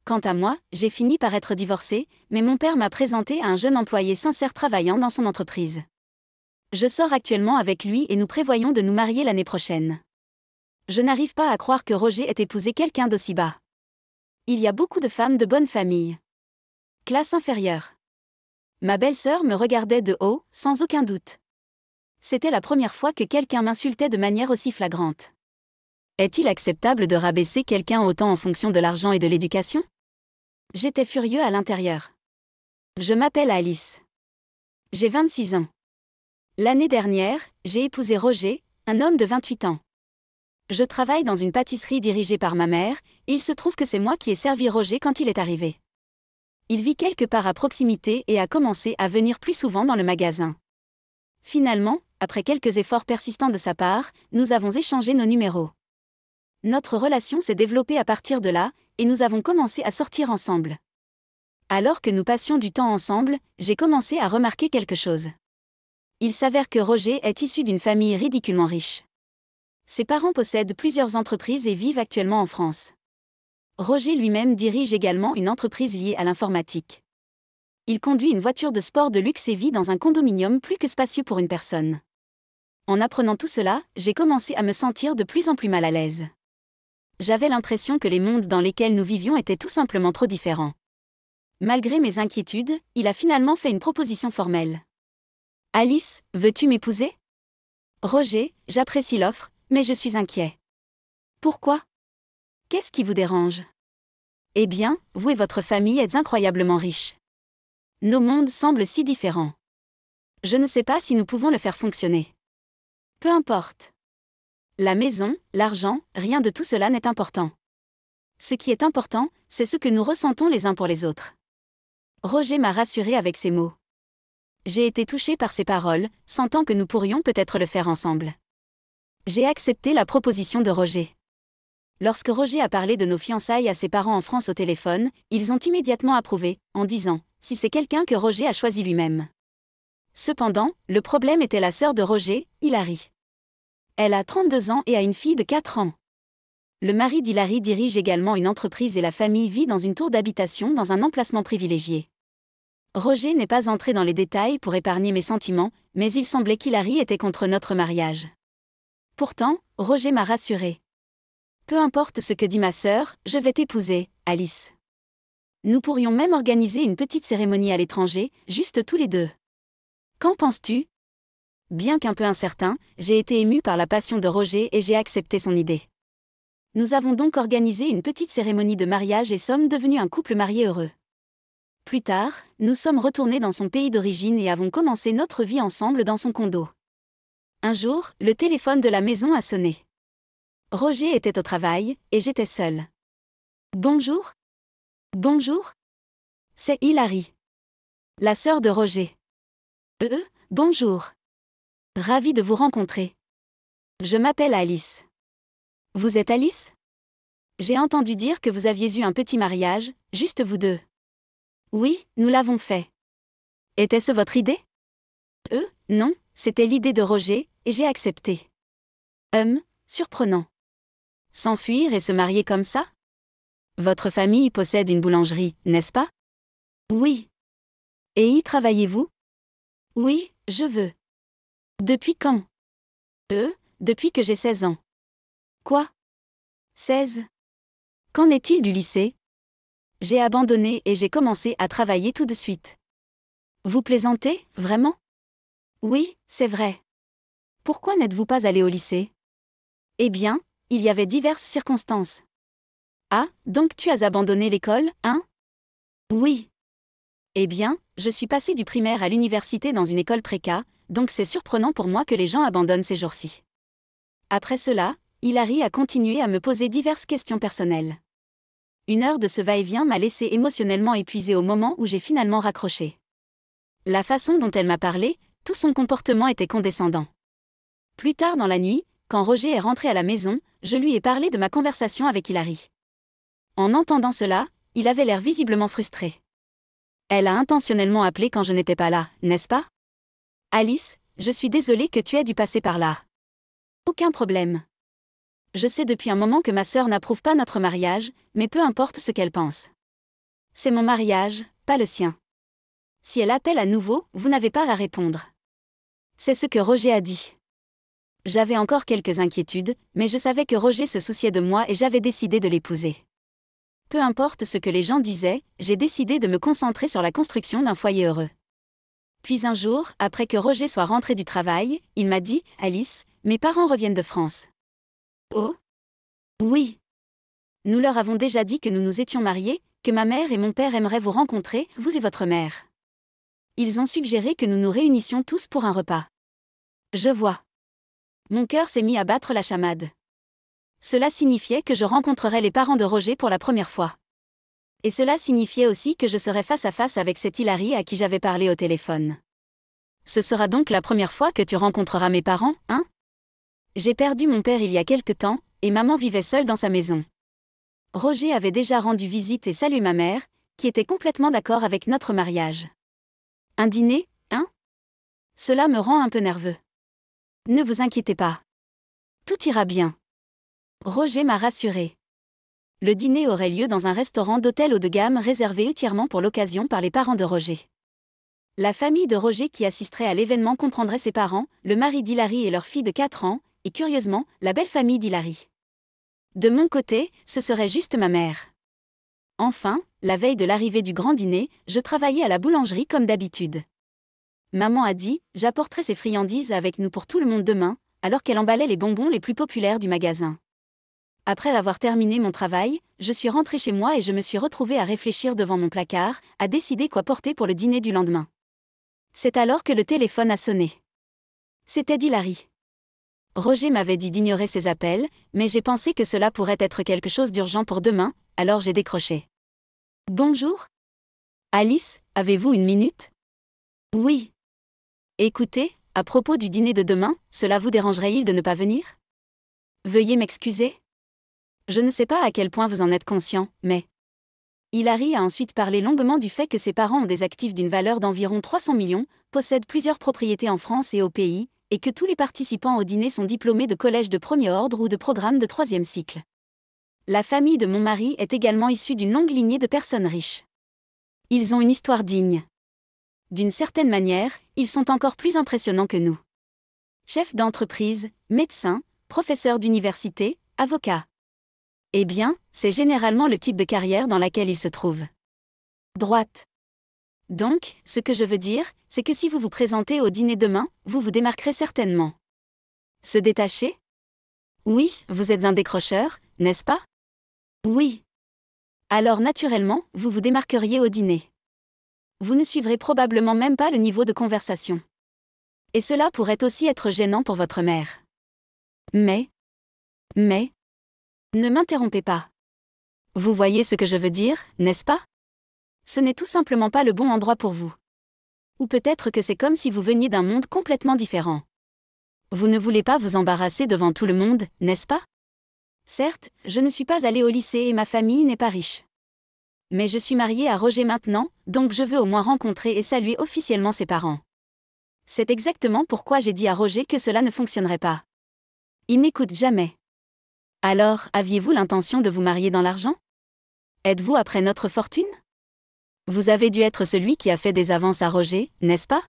Quant à moi, j'ai fini par être divorcée, mais mon père m'a présenté à un jeune employé sincère travaillant dans son entreprise. Je sors actuellement avec lui et nous prévoyons de nous marier l'année prochaine. Je n'arrive pas à croire que Roger ait épousé quelqu'un d'aussi bas. Il y a beaucoup de femmes de bonne famille. Classe inférieure. Ma belle-sœur me regardait de haut, sans aucun doute. C'était la première fois que quelqu'un m'insultait de manière aussi flagrante. Est-il acceptable de rabaisser quelqu'un autant en fonction de l'argent et de l'éducation ? J'étais furieux à l'intérieur. Je m'appelle Alice. J'ai 26 ans. L'année dernière, j'ai épousé Roger, un homme de 28 ans. Je travaille dans une pâtisserie dirigée par ma mère, et il se trouve que c'est moi qui ai servi Roger quand il est arrivé. Il vit quelque part à proximité et a commencé à venir plus souvent dans le magasin. Finalement, après quelques efforts persistants de sa part, nous avons échangé nos numéros. Notre relation s'est développée à partir de là, et nous avons commencé à sortir ensemble. Alors que nous passions du temps ensemble, j'ai commencé à remarquer quelque chose. Il s'avère que Roger est issu d'une famille ridiculement riche. Ses parents possèdent plusieurs entreprises et vivent actuellement en France. Roger lui-même dirige également une entreprise liée à l'informatique. Il conduit une voiture de sport de luxe et vit dans un condominium plus que spacieux pour une personne. En apprenant tout cela, j'ai commencé à me sentir de plus en plus mal à l'aise. J'avais l'impression que les mondes dans lesquels nous vivions étaient tout simplement trop différents. Malgré mes inquiétudes, il a finalement fait une proposition formelle. « Alice, veux-tu m'épouser ? » « Roger, j'apprécie l'offre, mais je suis inquiet. »« Pourquoi ? Qu'est-ce qui vous dérange ? » ? « Eh bien, vous et votre famille êtes incroyablement riches. Nos mondes semblent si différents. Je ne sais pas si nous pouvons le faire fonctionner. Peu importe. La maison, l'argent, rien de tout cela n'est important. Ce qui est important, c'est ce que nous ressentons les uns pour les autres. » Roger m'a rassuré avec ces mots. J'ai été touchée par ces paroles, sentant que nous pourrions peut-être le faire ensemble. J'ai accepté la proposition de Roger. Lorsque Roger a parlé de nos fiançailles à ses parents en France au téléphone, ils ont immédiatement approuvé, en disant « si c'est quelqu'un que Roger a choisi lui-même ». Cependant, le problème était la sœur de Roger, Hilary. Elle a 32 ans et a une fille de 4 ans. Le mari d'Hilary dirige également une entreprise et la famille vit dans une tour d'habitation dans un emplacement privilégié. Roger n'est pas entré dans les détails pour épargner mes sentiments, mais il semblait qu'Hilary était contre notre mariage. Pourtant, Roger m'a rassuré. Peu importe ce que dit ma sœur, je vais t'épouser, Alice. Nous pourrions même organiser une petite cérémonie à l'étranger, juste tous les deux. Qu'en penses-tu ? Bien qu'un peu incertain, j'ai été émue par la passion de Roger et j'ai accepté son idée. Nous avons donc organisé une petite cérémonie de mariage et sommes devenus un couple marié heureux. Plus tard, nous sommes retournés dans son pays d'origine et avons commencé notre vie ensemble dans son condo. Un jour, le téléphone de la maison a sonné. Roger était au travail, et j'étais seule. « Bonjour ? Bonjour ? C'est Hilary. La sœur de Roger. Bonjour. Ravie de vous rencontrer. Je m'appelle Alice. Vous êtes Alice ? J'ai entendu dire que vous aviez eu un petit mariage, juste vous deux. Oui, nous l'avons fait. Était-ce votre idée? Non, c'était l'idée de Roger, et j'ai accepté. Surprenant. S'enfuir et se marier comme ça? Votre famille possède une boulangerie, n'est-ce pas? Oui. Et y travaillez-vous? Oui, je veux. Depuis quand? Depuis que j'ai 16 ans. Quoi? 16? Qu'en est-il du lycée? J'ai abandonné et j'ai commencé à travailler tout de suite. Vous plaisantez, vraiment? Oui, c'est vrai. Pourquoi n'êtes-vous pas allé au lycée? Eh bien, il y avait diverses circonstances. Ah, donc tu as abandonné l'école, hein? Oui. Eh bien, je suis passé du primaire à l'université dans une école préca, donc c'est surprenant pour moi que les gens abandonnent ces jours-ci. Après cela, Hilary a continué à me poser diverses questions personnelles. Une heure de ce va-et-vient m'a laissé émotionnellement épuisée au moment où j'ai finalement raccroché. La façon dont elle m'a parlé, tout son comportement était condescendant. Plus tard dans la nuit, quand Roger est rentré à la maison, je lui ai parlé de ma conversation avec Hilary. En entendant cela, il avait l'air visiblement frustré. Elle a intentionnellement appelé quand je n'étais pas là, n'est-ce pas? Alice, je suis désolée que tu aies dû passer par là. Aucun problème. Je sais depuis un moment que ma sœur n'approuve pas notre mariage, mais peu importe ce qu'elle pense. C'est mon mariage, pas le sien. Si elle appelle à nouveau, vous n'avez pas à répondre. C'est ce que Roger a dit. J'avais encore quelques inquiétudes, mais je savais que Roger se souciait de moi et j'avais décidé de l'épouser. Peu importe ce que les gens disaient, j'ai décidé de me concentrer sur la construction d'un foyer heureux. Puis un jour, après que Roger soit rentré du travail, il m'a dit, « Alice, mes parents reviennent de France. » Oh? Oui. Nous leur avons déjà dit que nous nous étions mariés, que ma mère et mon père aimeraient vous rencontrer, vous et votre mère. Ils ont suggéré que nous nous réunissions tous pour un repas. Je vois. Mon cœur s'est mis à battre la chamade. Cela signifiait que je rencontrerais les parents de Roger pour la première fois. Et cela signifiait aussi que je serais face à face avec cette Hilary à qui j'avais parlé au téléphone. Ce sera donc la première fois que tu rencontreras mes parents, hein? J'ai perdu mon père il y a quelque temps, et maman vivait seule dans sa maison. Roger avait déjà rendu visite et salué ma mère, qui était complètement d'accord avec notre mariage. Un dîner, hein? Cela me rend un peu nerveux. Ne vous inquiétez pas. Tout ira bien. Roger m'a rassuré. Le dîner aurait lieu dans un restaurant d'hôtel haut de gamme réservé entièrement pour l'occasion par les parents de Roger. La famille de Roger qui assisterait à l'événement comprendrait ses parents, le mari d'Hilary et leur fille de 4 ans, et curieusement, la belle famille d'Hilary. De mon côté, ce serait juste ma mère. Enfin, la veille de l'arrivée du grand dîner, je travaillais à la boulangerie comme d'habitude. Maman a dit, j'apporterai ces friandises avec nous pour tout le monde demain, alors qu'elle emballait les bonbons les plus populaires du magasin. Après avoir terminé mon travail, je suis rentrée chez moi et je me suis retrouvée à réfléchir devant mon placard, à décider quoi porter pour le dîner du lendemain. C'est alors que le téléphone a sonné. C'était Hilary. Roger m'avait dit d'ignorer ses appels, mais j'ai pensé que cela pourrait être quelque chose d'urgent pour demain, alors j'ai décroché. Bonjour? Alice, avez-vous une minute? Oui. Écoutez, à propos du dîner de demain, cela vous dérangerait-il de ne pas venir? Veuillez m'excuser. Je ne sais pas à quel point vous en êtes conscient, mais... Hilary a ensuite parlé longuement du fait que ses parents ont des actifs d'une valeur d'environ 300 millions, possèdent plusieurs propriétés en France et au pays, et que tous les participants au dîner sont diplômés de collèges de premier ordre ou de programmes de 3e cycle. La famille de mon mari est également issue d'une longue lignée de personnes riches. Ils ont une histoire digne. D'une certaine manière, ils sont encore plus impressionnants que nous. Chefs d'entreprise, médecins, professeurs d'université, avocats. Eh bien, c'est généralement le type de carrière dans laquelle ils se trouvent. Droite. Donc, ce que je veux dire, c'est que si vous vous présentez au dîner demain, vous vous démarquerez certainement. Se détacher? Oui, vous êtes un décrocheur, n'est-ce pas? Oui. Alors naturellement, vous vous démarqueriez au dîner. Vous ne suivrez probablement même pas le niveau de conversation. Et cela pourrait aussi être gênant pour votre mère. Mais, ne m'interrompez pas. Vous voyez ce que je veux dire, n'est-ce pas? Ce n'est tout simplement pas le bon endroit pour vous. Ou peut-être que c'est comme si vous veniez d'un monde complètement différent. Vous ne voulez pas vous embarrasser devant tout le monde, n'est-ce pas? Certes, je ne suis pas allée au lycée et ma famille n'est pas riche. Mais je suis mariée à Roger maintenant, donc je veux au moins rencontrer et saluer officiellement ses parents. C'est exactement pourquoi j'ai dit à Roger que cela ne fonctionnerait pas. Il n'écoute jamais. Alors, aviez-vous l'intention de vous marier dans l'argent? Êtes-vous après notre fortune? Vous avez dû être celui qui a fait des avances à Roger, n'est-ce pas?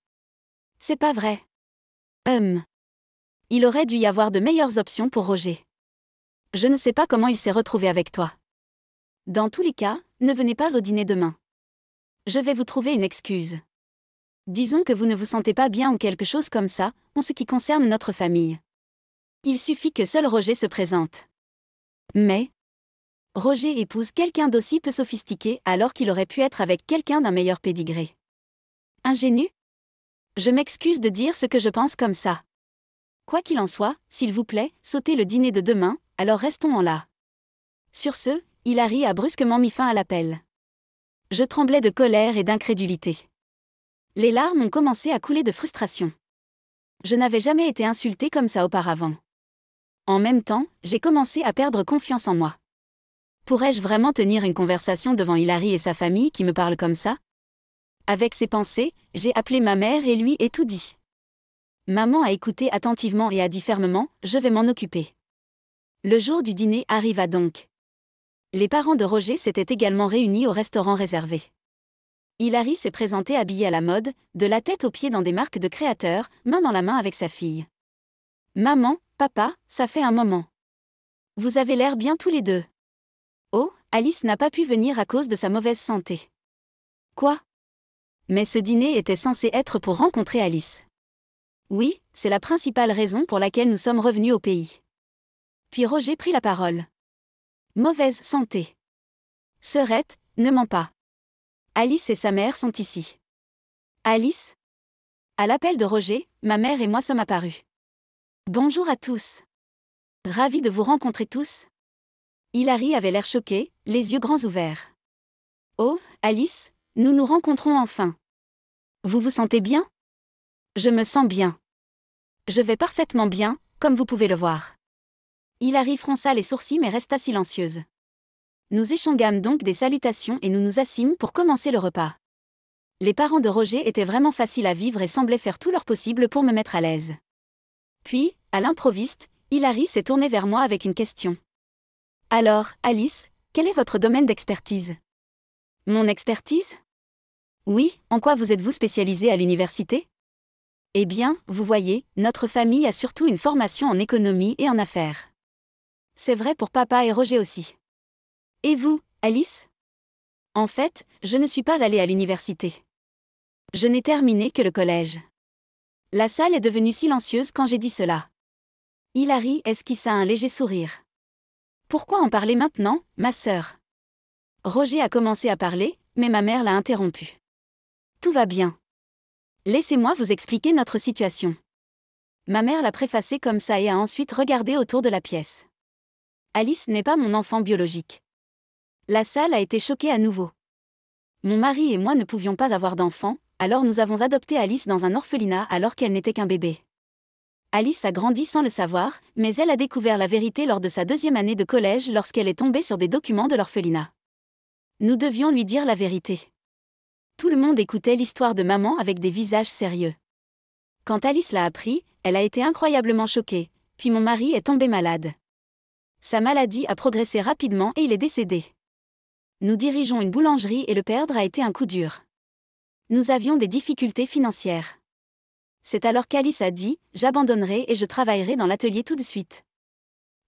C'est pas vrai. Il aurait dû y avoir de meilleures options pour Roger. Je ne sais pas comment il s'est retrouvé avec toi. Dans tous les cas, ne venez pas au dîner demain. Je vais vous trouver une excuse. Disons que vous ne vous sentez pas bien ou quelque chose comme ça, en ce qui concerne notre famille. Il suffit que seul Roger se présente. Mais Roger épouse quelqu'un d'aussi peu sophistiqué alors qu'il aurait pu être avec quelqu'un d'un meilleur pédigré. Ingénu? Je m'excuse de dire ce que je pense comme ça. Quoi qu'il en soit, s'il vous plaît, sautez le dîner de demain, alors restons en là. Sur ce, Hilary a brusquement mis fin à l'appel. Je tremblais de colère et d'incrédulité. Les larmes ont commencé à couler de frustration. Je n'avais jamais été insultée comme ça auparavant. En même temps, j'ai commencé à perdre confiance en moi. Pourrais-je vraiment tenir une conversation devant Hilary et sa famille qui me parlent comme ça? Avec ces pensées, j'ai appelé ma mère et lui ai tout dit. Maman a écouté attentivement et a dit fermement, je vais m'en occuper. Le jour du dîner arriva donc. Les parents de Roger s'étaient également réunis au restaurant réservé. Hilary s'est présentée habillée à la mode, de la tête aux pieds dans des marques de créateurs, main dans la main avec sa fille. Maman, papa, ça fait un moment. Vous avez l'air bien tous les deux. Oh, Alice n'a pas pu venir à cause de sa mauvaise santé. Quoi? Mais ce dîner était censé être pour rencontrer Alice. Oui, c'est la principale raison pour laquelle nous sommes revenus au pays. Puis Roger prit la parole. Mauvaise santé. Sœurette, ne mens pas. Alice et sa mère sont ici. Alice? À l'appel de Roger, ma mère et moi sommes apparus. Bonjour à tous. Ravi de vous rencontrer tous. Hilary avait l'air choquée, les yeux grands ouverts. Oh, Alice, nous nous rencontrons enfin. Vous vous sentez bien? Je me sens bien. Je vais parfaitement bien, comme vous pouvez le voir. Hilary fronça les sourcils mais resta silencieuse. Nous échangeâmes donc des salutations et nous nous assîmes pour commencer le repas. Les parents de Roger étaient vraiment faciles à vivre et semblaient faire tout leur possible pour me mettre à l'aise. Puis, à l'improviste, Hilary s'est tournée vers moi avec une question. Alors, Alice, quel est votre domaine d'expertise? Mon expertise? Oui, en quoi vous êtes-vous spécialisée à l'université? Eh bien, vous voyez, notre famille a surtout une formation en économie et en affaires. C'est vrai pour papa et Roger aussi. Et vous, Alice? En fait, je ne suis pas allée à l'université. Je n'ai terminé que le collège. La salle est devenue silencieuse quand j'ai dit cela. Hilary esquissa un léger sourire. Pourquoi en parler maintenant, ma sœur? Roger a commencé à parler, mais ma mère l'a interrompu. Tout va bien. Laissez-moi vous expliquer notre situation. Ma mère l'a préfacé comme ça et a ensuite regardé autour de la pièce. Alice n'est pas mon enfant biologique. La salle a été choquée à nouveau. Mon mari et moi ne pouvions pas avoir d'enfant, alors nous avons adopté Alice dans un orphelinat alors qu'elle n'était qu'un bébé. Alice a grandi sans le savoir, mais elle a découvert la vérité lors de sa 2e année de collège lorsqu'elle est tombée sur des documents de l'orphelinat. Nous devions lui dire la vérité. Tout le monde écoutait l'histoire de maman avec des visages sérieux. Quand Alice l'a appris, elle a été incroyablement choquée, puis mon mari est tombé malade. Sa maladie a progressé rapidement et il est décédé. Nous dirigeons une boulangerie et le perdre a été un coup dur. Nous avions des difficultés financières. C'est alors qu'Alice a dit, j'abandonnerai et je travaillerai dans l'atelier tout de suite.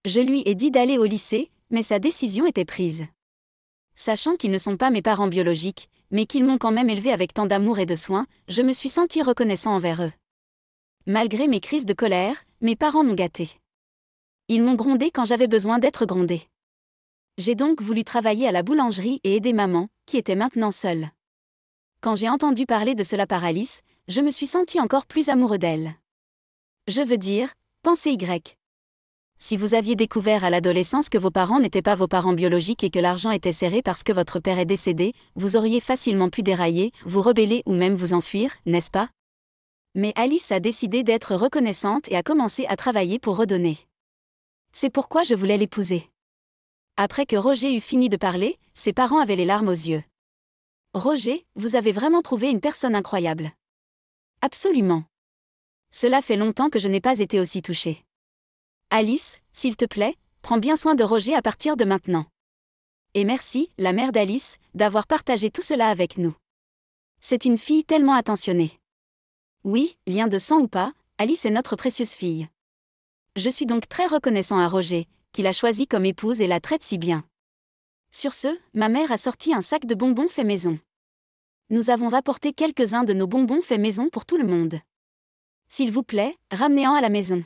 Je lui ai dit d'aller au lycée, mais sa décision était prise. Sachant qu'ils ne sont pas mes parents biologiques, mais qu'ils m'ont quand même élevée avec tant d'amour et de soins, je me suis sentie reconnaissant envers eux. Malgré mes crises de colère, mes parents m'ont gâtée. Ils m'ont grondée quand j'avais besoin d'être grondée. J'ai donc voulu travailler à la boulangerie et aider maman, qui était maintenant seule. Quand j'ai entendu parler de cela par Alice, je me suis sentie encore plus amoureux d'elle. Je veux dire, pensez Y. Si vous aviez découvert à l'adolescence que vos parents n'étaient pas vos parents biologiques et que l'argent était serré parce que votre père est décédé, vous auriez facilement pu dérailler, vous rebeller ou même vous enfuir, n'est-ce pas? Mais Alice a décidé d'être reconnaissante et a commencé à travailler pour redonner. C'est pourquoi je voulais l'épouser. Après que Roger eut fini de parler, ses parents avaient les larmes aux yeux. Roger, vous avez vraiment trouvé une personne incroyable. Absolument. Cela fait longtemps que je n'ai pas été aussi touchée. Alice, s'il te plaît, prends bien soin de Roger à partir de maintenant. Et merci, la mère d'Alice, d'avoir partagé tout cela avec nous. C'est une fille tellement attentionnée. Oui, lien de sang ou pas, Alice est notre précieuse fille. Je suis donc très reconnaissant à Roger, qui l'a choisie comme épouse et la traite si bien. Sur ce, ma mère a sorti un sac de bonbons fait maison. Nous avons rapporté quelques-uns de nos bonbons fait maison pour tout le monde. S'il vous plaît, ramenez-en à la maison.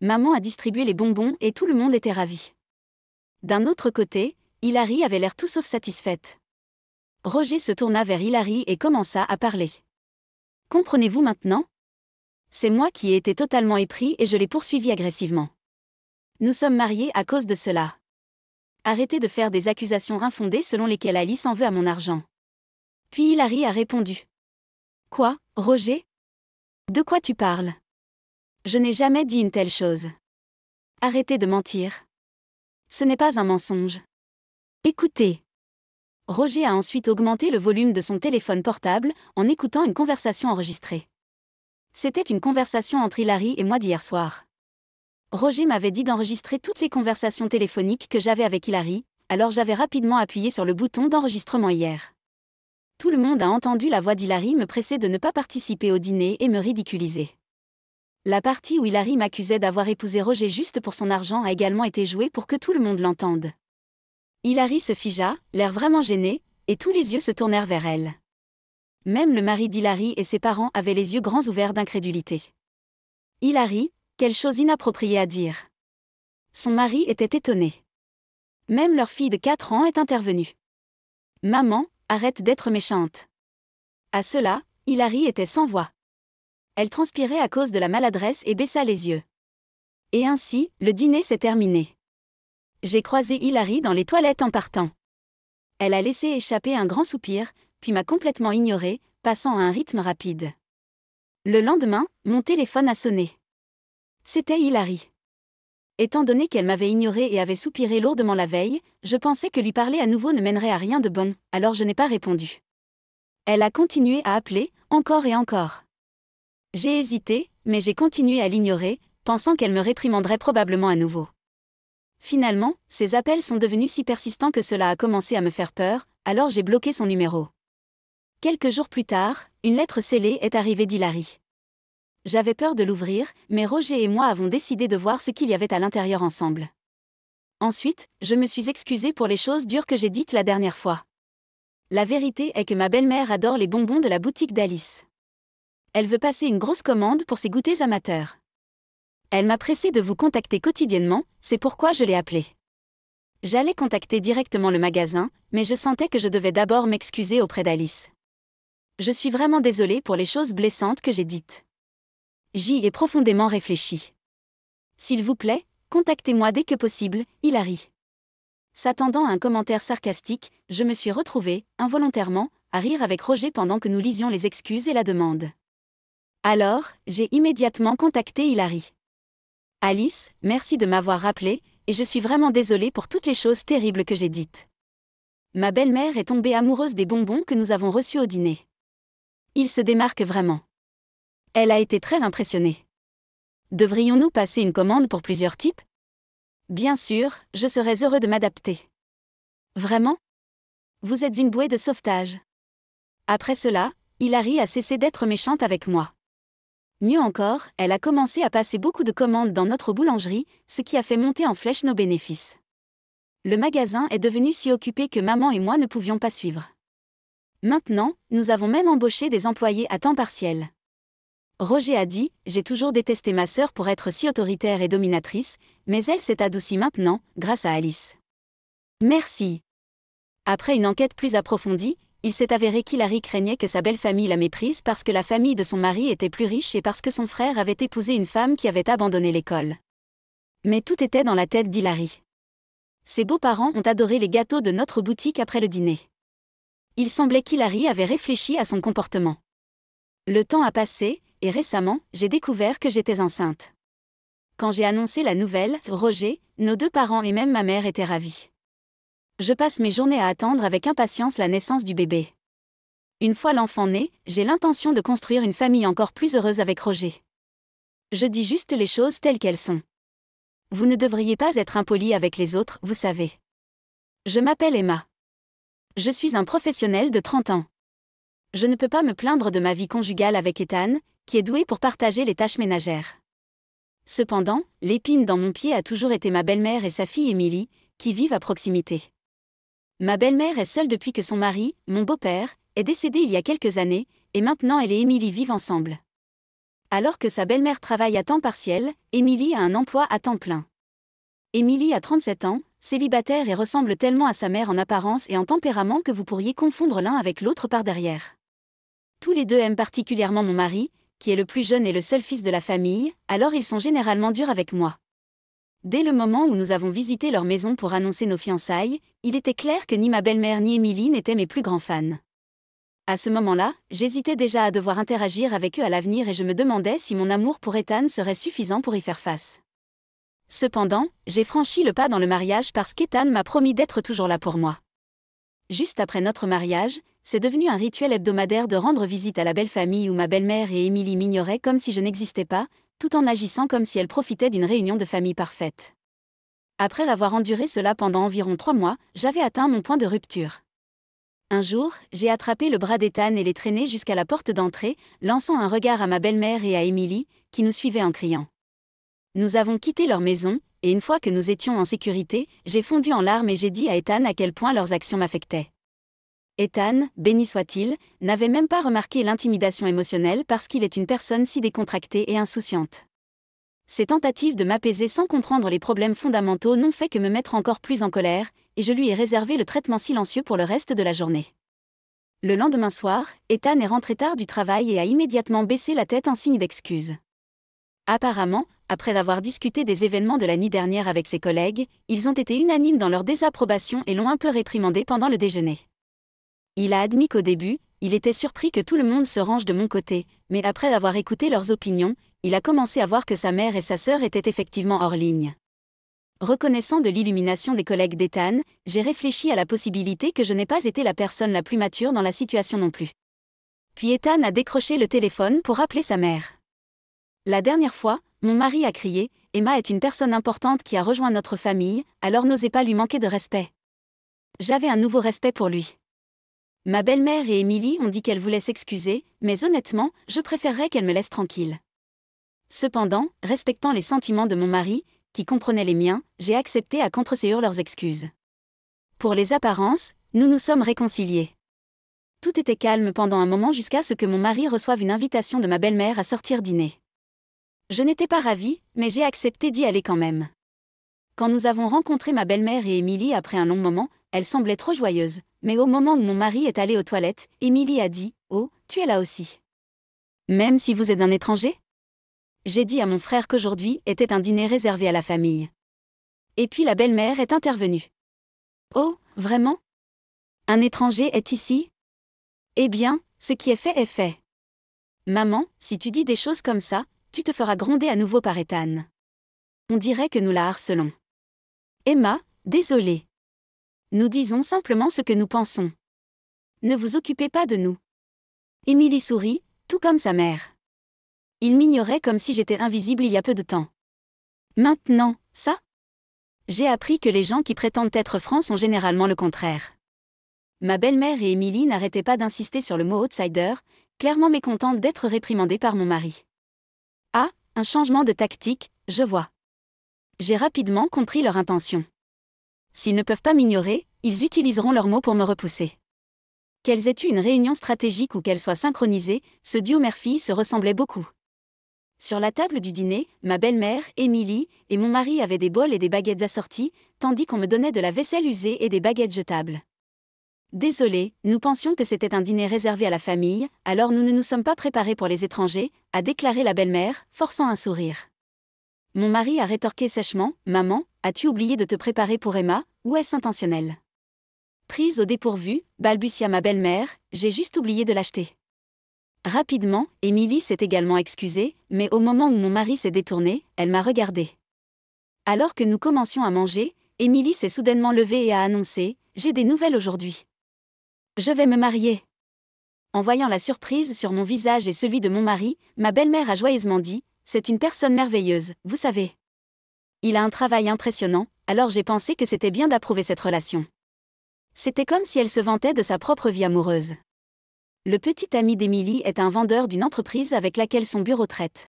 Maman a distribué les bonbons et tout le monde était ravi. D'un autre côté, Hilary avait l'air tout sauf satisfaite. Roger se tourna vers Hilary et commença à parler. Comprenez-vous maintenant ? C'est moi qui ai été totalement épris et je l'ai poursuivi agressivement. Nous sommes mariés à cause de cela. Arrêtez de faire des accusations infondées selon lesquelles Alice en veut à mon argent. Puis Hilary a répondu. Quoi, Roger ? De quoi tu parles ? Je n'ai jamais dit une telle chose. Arrêtez de mentir. Ce n'est pas un mensonge. Écoutez. Roger a ensuite augmenté le volume de son téléphone portable en écoutant une conversation enregistrée. C'était une conversation entre Hilary et moi d'hier soir. Roger m'avait dit d'enregistrer toutes les conversations téléphoniques que j'avais avec Hilary, alors j'avais rapidement appuyé sur le bouton d'enregistrement hier. Tout le monde a entendu la voix d'Hilary me presser de ne pas participer au dîner et me ridiculiser. La partie où Hilary m'accusait d'avoir épousé Roger juste pour son argent a également été jouée pour que tout le monde l'entende. Hilary se figea, l'air vraiment gêné, et tous les yeux se tournèrent vers elle. Même le mari d'Hilary et ses parents avaient les yeux grands ouverts d'incrédulité. Hilary, quelle chose inappropriée à dire. Son mari était étonné. Même leur fille de 4 ans est intervenue. Maman, arrête d'être méchante. À cela, Hilary était sans voix. Elle transpirait à cause de la maladresse et baissa les yeux. Et ainsi, le dîner s'est terminé. J'ai croisé Hilary dans les toilettes en partant. Elle a laissé échapper un grand soupir, puis m'a complètement ignoré, passant à un rythme rapide. Le lendemain, mon téléphone a sonné. C'était Hilary. Étant donné qu'elle m'avait ignoré et avait soupiré lourdement la veille, je pensais que lui parler à nouveau ne mènerait à rien de bon, alors je n'ai pas répondu. Elle a continué à appeler, encore et encore. J'ai hésité, mais j'ai continué à l'ignorer, pensant qu'elle me réprimanderait probablement à nouveau. Finalement, ses appels sont devenus si persistants que cela a commencé à me faire peur, alors j'ai bloqué son numéro. Quelques jours plus tard, une lettre scellée est arrivée d'Hilary. J'avais peur de l'ouvrir, mais Roger et moi avons décidé de voir ce qu'il y avait à l'intérieur ensemble. Ensuite, je me suis excusée pour les choses dures que j'ai dites la dernière fois. La vérité est que ma belle-mère adore les bonbons de la boutique d'Alice. Elle veut passer une grosse commande pour ses goûters amateurs. Elle m'a pressée de vous contacter quotidiennement, c'est pourquoi je l'ai appelée. J'allais contacter directement le magasin, mais je sentais que je devais d'abord m'excuser auprès d'Alice. Je suis vraiment désolée pour les choses blessantes que j'ai dites. J'y ai profondément réfléchi. S'il vous plaît, contactez-moi dès que possible, Hilary. S'attendant à un commentaire sarcastique, je me suis retrouvée, involontairement, à rire avec Roger pendant que nous lisions les excuses et la demande. Alors, j'ai immédiatement contacté Hilary. Alice, merci de m'avoir rappelé, et je suis vraiment désolée pour toutes les choses terribles que j'ai dites. Ma belle-mère est tombée amoureuse des bonbons que nous avons reçus au dîner. Ils se démarquent vraiment. Elle a été très impressionnée. Devrions-nous passer une commande pour plusieurs types ? Bien sûr, je serais heureux de m'adapter. Vraiment ? Vous êtes une bouée de sauvetage. Après cela, Hilary a cessé d'être méchante avec moi. Mieux encore, elle a commencé à passer beaucoup de commandes dans notre boulangerie, ce qui a fait monter en flèche nos bénéfices. Le magasin est devenu si occupé que maman et moi ne pouvions pas suivre. Maintenant, nous avons même embauché des employés à temps partiel. Roger a dit, j'ai toujours détesté ma sœur pour être si autoritaire et dominatrice, mais elle s'est adoucie maintenant, grâce à Alice. Merci. Après une enquête plus approfondie, il s'est avéré qu'Hilary craignait que sa belle famille la méprise parce que la famille de son mari était plus riche et parce que son frère avait épousé une femme qui avait abandonné l'école. Mais tout était dans la tête d'Hilary. Ses beaux-parents ont adoré les gâteaux de notre boutique après le dîner. Il semblait qu'Hilary avait réfléchi à son comportement. Le temps a passé, et récemment, j'ai découvert que j'étais enceinte. Quand j'ai annoncé la nouvelle, Roger, nos 2 parents et même ma mère étaient ravis. Je passe mes journées à attendre avec impatience la naissance du bébé. Une fois l'enfant né, j'ai l'intention de construire une famille encore plus heureuse avec Roger. Je dis juste les choses telles qu'elles sont. Vous ne devriez pas être impoli avec les autres, vous savez. Je m'appelle Emma. Je suis un professionnel de 30 ans. Je ne peux pas me plaindre de ma vie conjugale avec Ethan, qui est doué pour partager les tâches ménagères. Cependant, l'épine dans mon pied a toujours été ma belle-mère et sa fille Émilie, qui vivent à proximité. Ma belle-mère est seule depuis que son mari, mon beau-père, est décédé il y a quelques années, et maintenant elle et Émilie vivent ensemble. Alors que sa belle-mère travaille à temps partiel, Émilie a un emploi à temps plein. Émilie a 37 ans, célibataire et ressemble tellement à sa mère en apparence et en tempérament que vous pourriez confondre l'un avec l'autre par derrière. Tous les deux aiment particulièrement mon mari, qui est le plus jeune et le seul fils de la famille, alors ils sont généralement durs avec moi. Dès le moment où nous avons visité leur maison pour annoncer nos fiançailles, il était clair que ni ma belle-mère ni Émilie n'étaient mes plus grands fans. À ce moment-là, j'hésitais déjà à devoir interagir avec eux à l'avenir et je me demandais si mon amour pour Ethan serait suffisant pour y faire face. Cependant, j'ai franchi le pas dans le mariage parce qu'Ethan m'a promis d'être toujours là pour moi. Juste après notre mariage, c'est devenu un rituel hebdomadaire de rendre visite à la belle famille où ma belle-mère et Émilie m'ignoraient comme si je n'existais pas, tout en agissant comme si elles profitaient d'une réunion de famille parfaite. Après avoir enduré cela pendant environ 3 mois, j'avais atteint mon point de rupture. Un jour, j'ai attrapé le bras d'Ethan et l'ai traîné jusqu'à la porte d'entrée, lançant un regard à ma belle-mère et à Émilie, qui nous suivaient en criant. Nous avons quitté leur maison, et une fois que nous étions en sécurité, j'ai fondu en larmes et j'ai dit à Ethan à quel point leurs actions m'affectaient. Ethan, béni soit-il, n'avait même pas remarqué l'intimidation émotionnelle parce qu'il est une personne si décontractée et insouciante. Ses tentatives de m'apaiser sans comprendre les problèmes fondamentaux n'ont fait que me mettre encore plus en colère, et je lui ai réservé le traitement silencieux pour le reste de la journée. Le lendemain soir, Ethan est rentré tard du travail et a immédiatement baissé la tête en signe d'excuse. Apparemment, après avoir discuté des événements de la nuit dernière avec ses collègues, ils ont été unanimes dans leur désapprobation et l'ont un peu réprimandé pendant le déjeuner. Il a admis qu'au début, il était surpris que tout le monde se range de mon côté, mais après avoir écouté leurs opinions, il a commencé à voir que sa mère et sa sœur étaient effectivement hors ligne. Reconnaissant de l'illumination des collègues d'Ethan, j'ai réfléchi à la possibilité que je n'ai pas été la personne la plus mature dans la situation non plus. Puis Ethan a décroché le téléphone pour appeler sa mère. La dernière fois, mon mari a crié « Emma est une personne importante qui a rejoint notre famille, alors n'osez pas lui manquer de respect. » J'avais un nouveau respect pour lui. Ma belle-mère et Émilie ont dit qu'elles voulaient s'excuser, mais honnêtement, je préférerais qu'elles me laissent tranquille. Cependant, respectant les sentiments de mon mari, qui comprenait les miens, j'ai accepté à contre-séance leurs excuses. Pour les apparences, nous nous sommes réconciliés. Tout était calme pendant un moment jusqu'à ce que mon mari reçoive une invitation de ma belle-mère à sortir dîner. Je n'étais pas ravie, mais j'ai accepté d'y aller quand même. Quand nous avons rencontré ma belle-mère et Émilie après un long moment, elle semblait trop joyeuse, mais au moment où mon mari est allé aux toilettes, Émilie a dit « Oh, tu es là aussi. Même si vous êtes un étranger ?» J'ai dit à mon frère qu'aujourd'hui était un dîner réservé à la famille. Et puis la belle-mère est intervenue. « Oh, vraiment ? Un étranger est ici ? Eh bien, ce qui est fait est fait. Maman, si tu dis des choses comme ça, tu te feras gronder à nouveau par Ethan. On dirait que nous la harcelons. Emma, désolée. Nous disons simplement ce que nous pensons. Ne vous occupez pas de nous. » Émilie sourit, tout comme sa mère. Il m'ignorait comme si j'étais invisible il y a peu de temps. Maintenant, ça ? J'ai appris que les gens qui prétendent être francs sont généralement le contraire. Ma belle-mère et Émilie n'arrêtaient pas d'insister sur le mot outsider, clairement mécontentes d'être réprimandées par mon mari. Ah, un changement de tactique, je vois. J'ai rapidement compris leur intention. S'ils ne peuvent pas m'ignorer, ils utiliseront leurs mots pour me repousser. Qu'elles aient eu une réunion stratégique ou qu'elles soient synchronisées, ce duo mère-fille se ressemblait beaucoup. Sur la table du dîner, ma belle-mère, Émilie, et mon mari avaient des bols et des baguettes assorties, tandis qu'on me donnait de la vaisselle usée et des baguettes jetables. Désolé, nous pensions que c'était un dîner réservé à la famille, alors nous ne nous sommes pas préparés pour les étrangers, a déclaré la belle-mère, forçant un sourire. Mon mari a rétorqué sèchement, « Maman, as-tu oublié de te préparer pour Emma, ou est-ce intentionnel ?» Prise au dépourvu, balbutia ma belle-mère, j'ai juste oublié de l'acheter. Rapidement, Émilie s'est également excusée, mais au moment où mon mari s'est détourné, elle m'a regardée. Alors que nous commencions à manger, Émilie s'est soudainement levée et a annoncé « J'ai des nouvelles aujourd'hui. Je vais me marier ». En voyant la surprise sur mon visage et celui de mon mari, ma belle-mère a joyeusement dit « C'est une personne merveilleuse, vous savez. Il a un travail impressionnant, alors j'ai pensé que c'était bien d'approuver cette relation. » C'était comme si elle se vantait de sa propre vie amoureuse. Le petit ami d'Émilie est un vendeur d'une entreprise avec laquelle son bureau traite.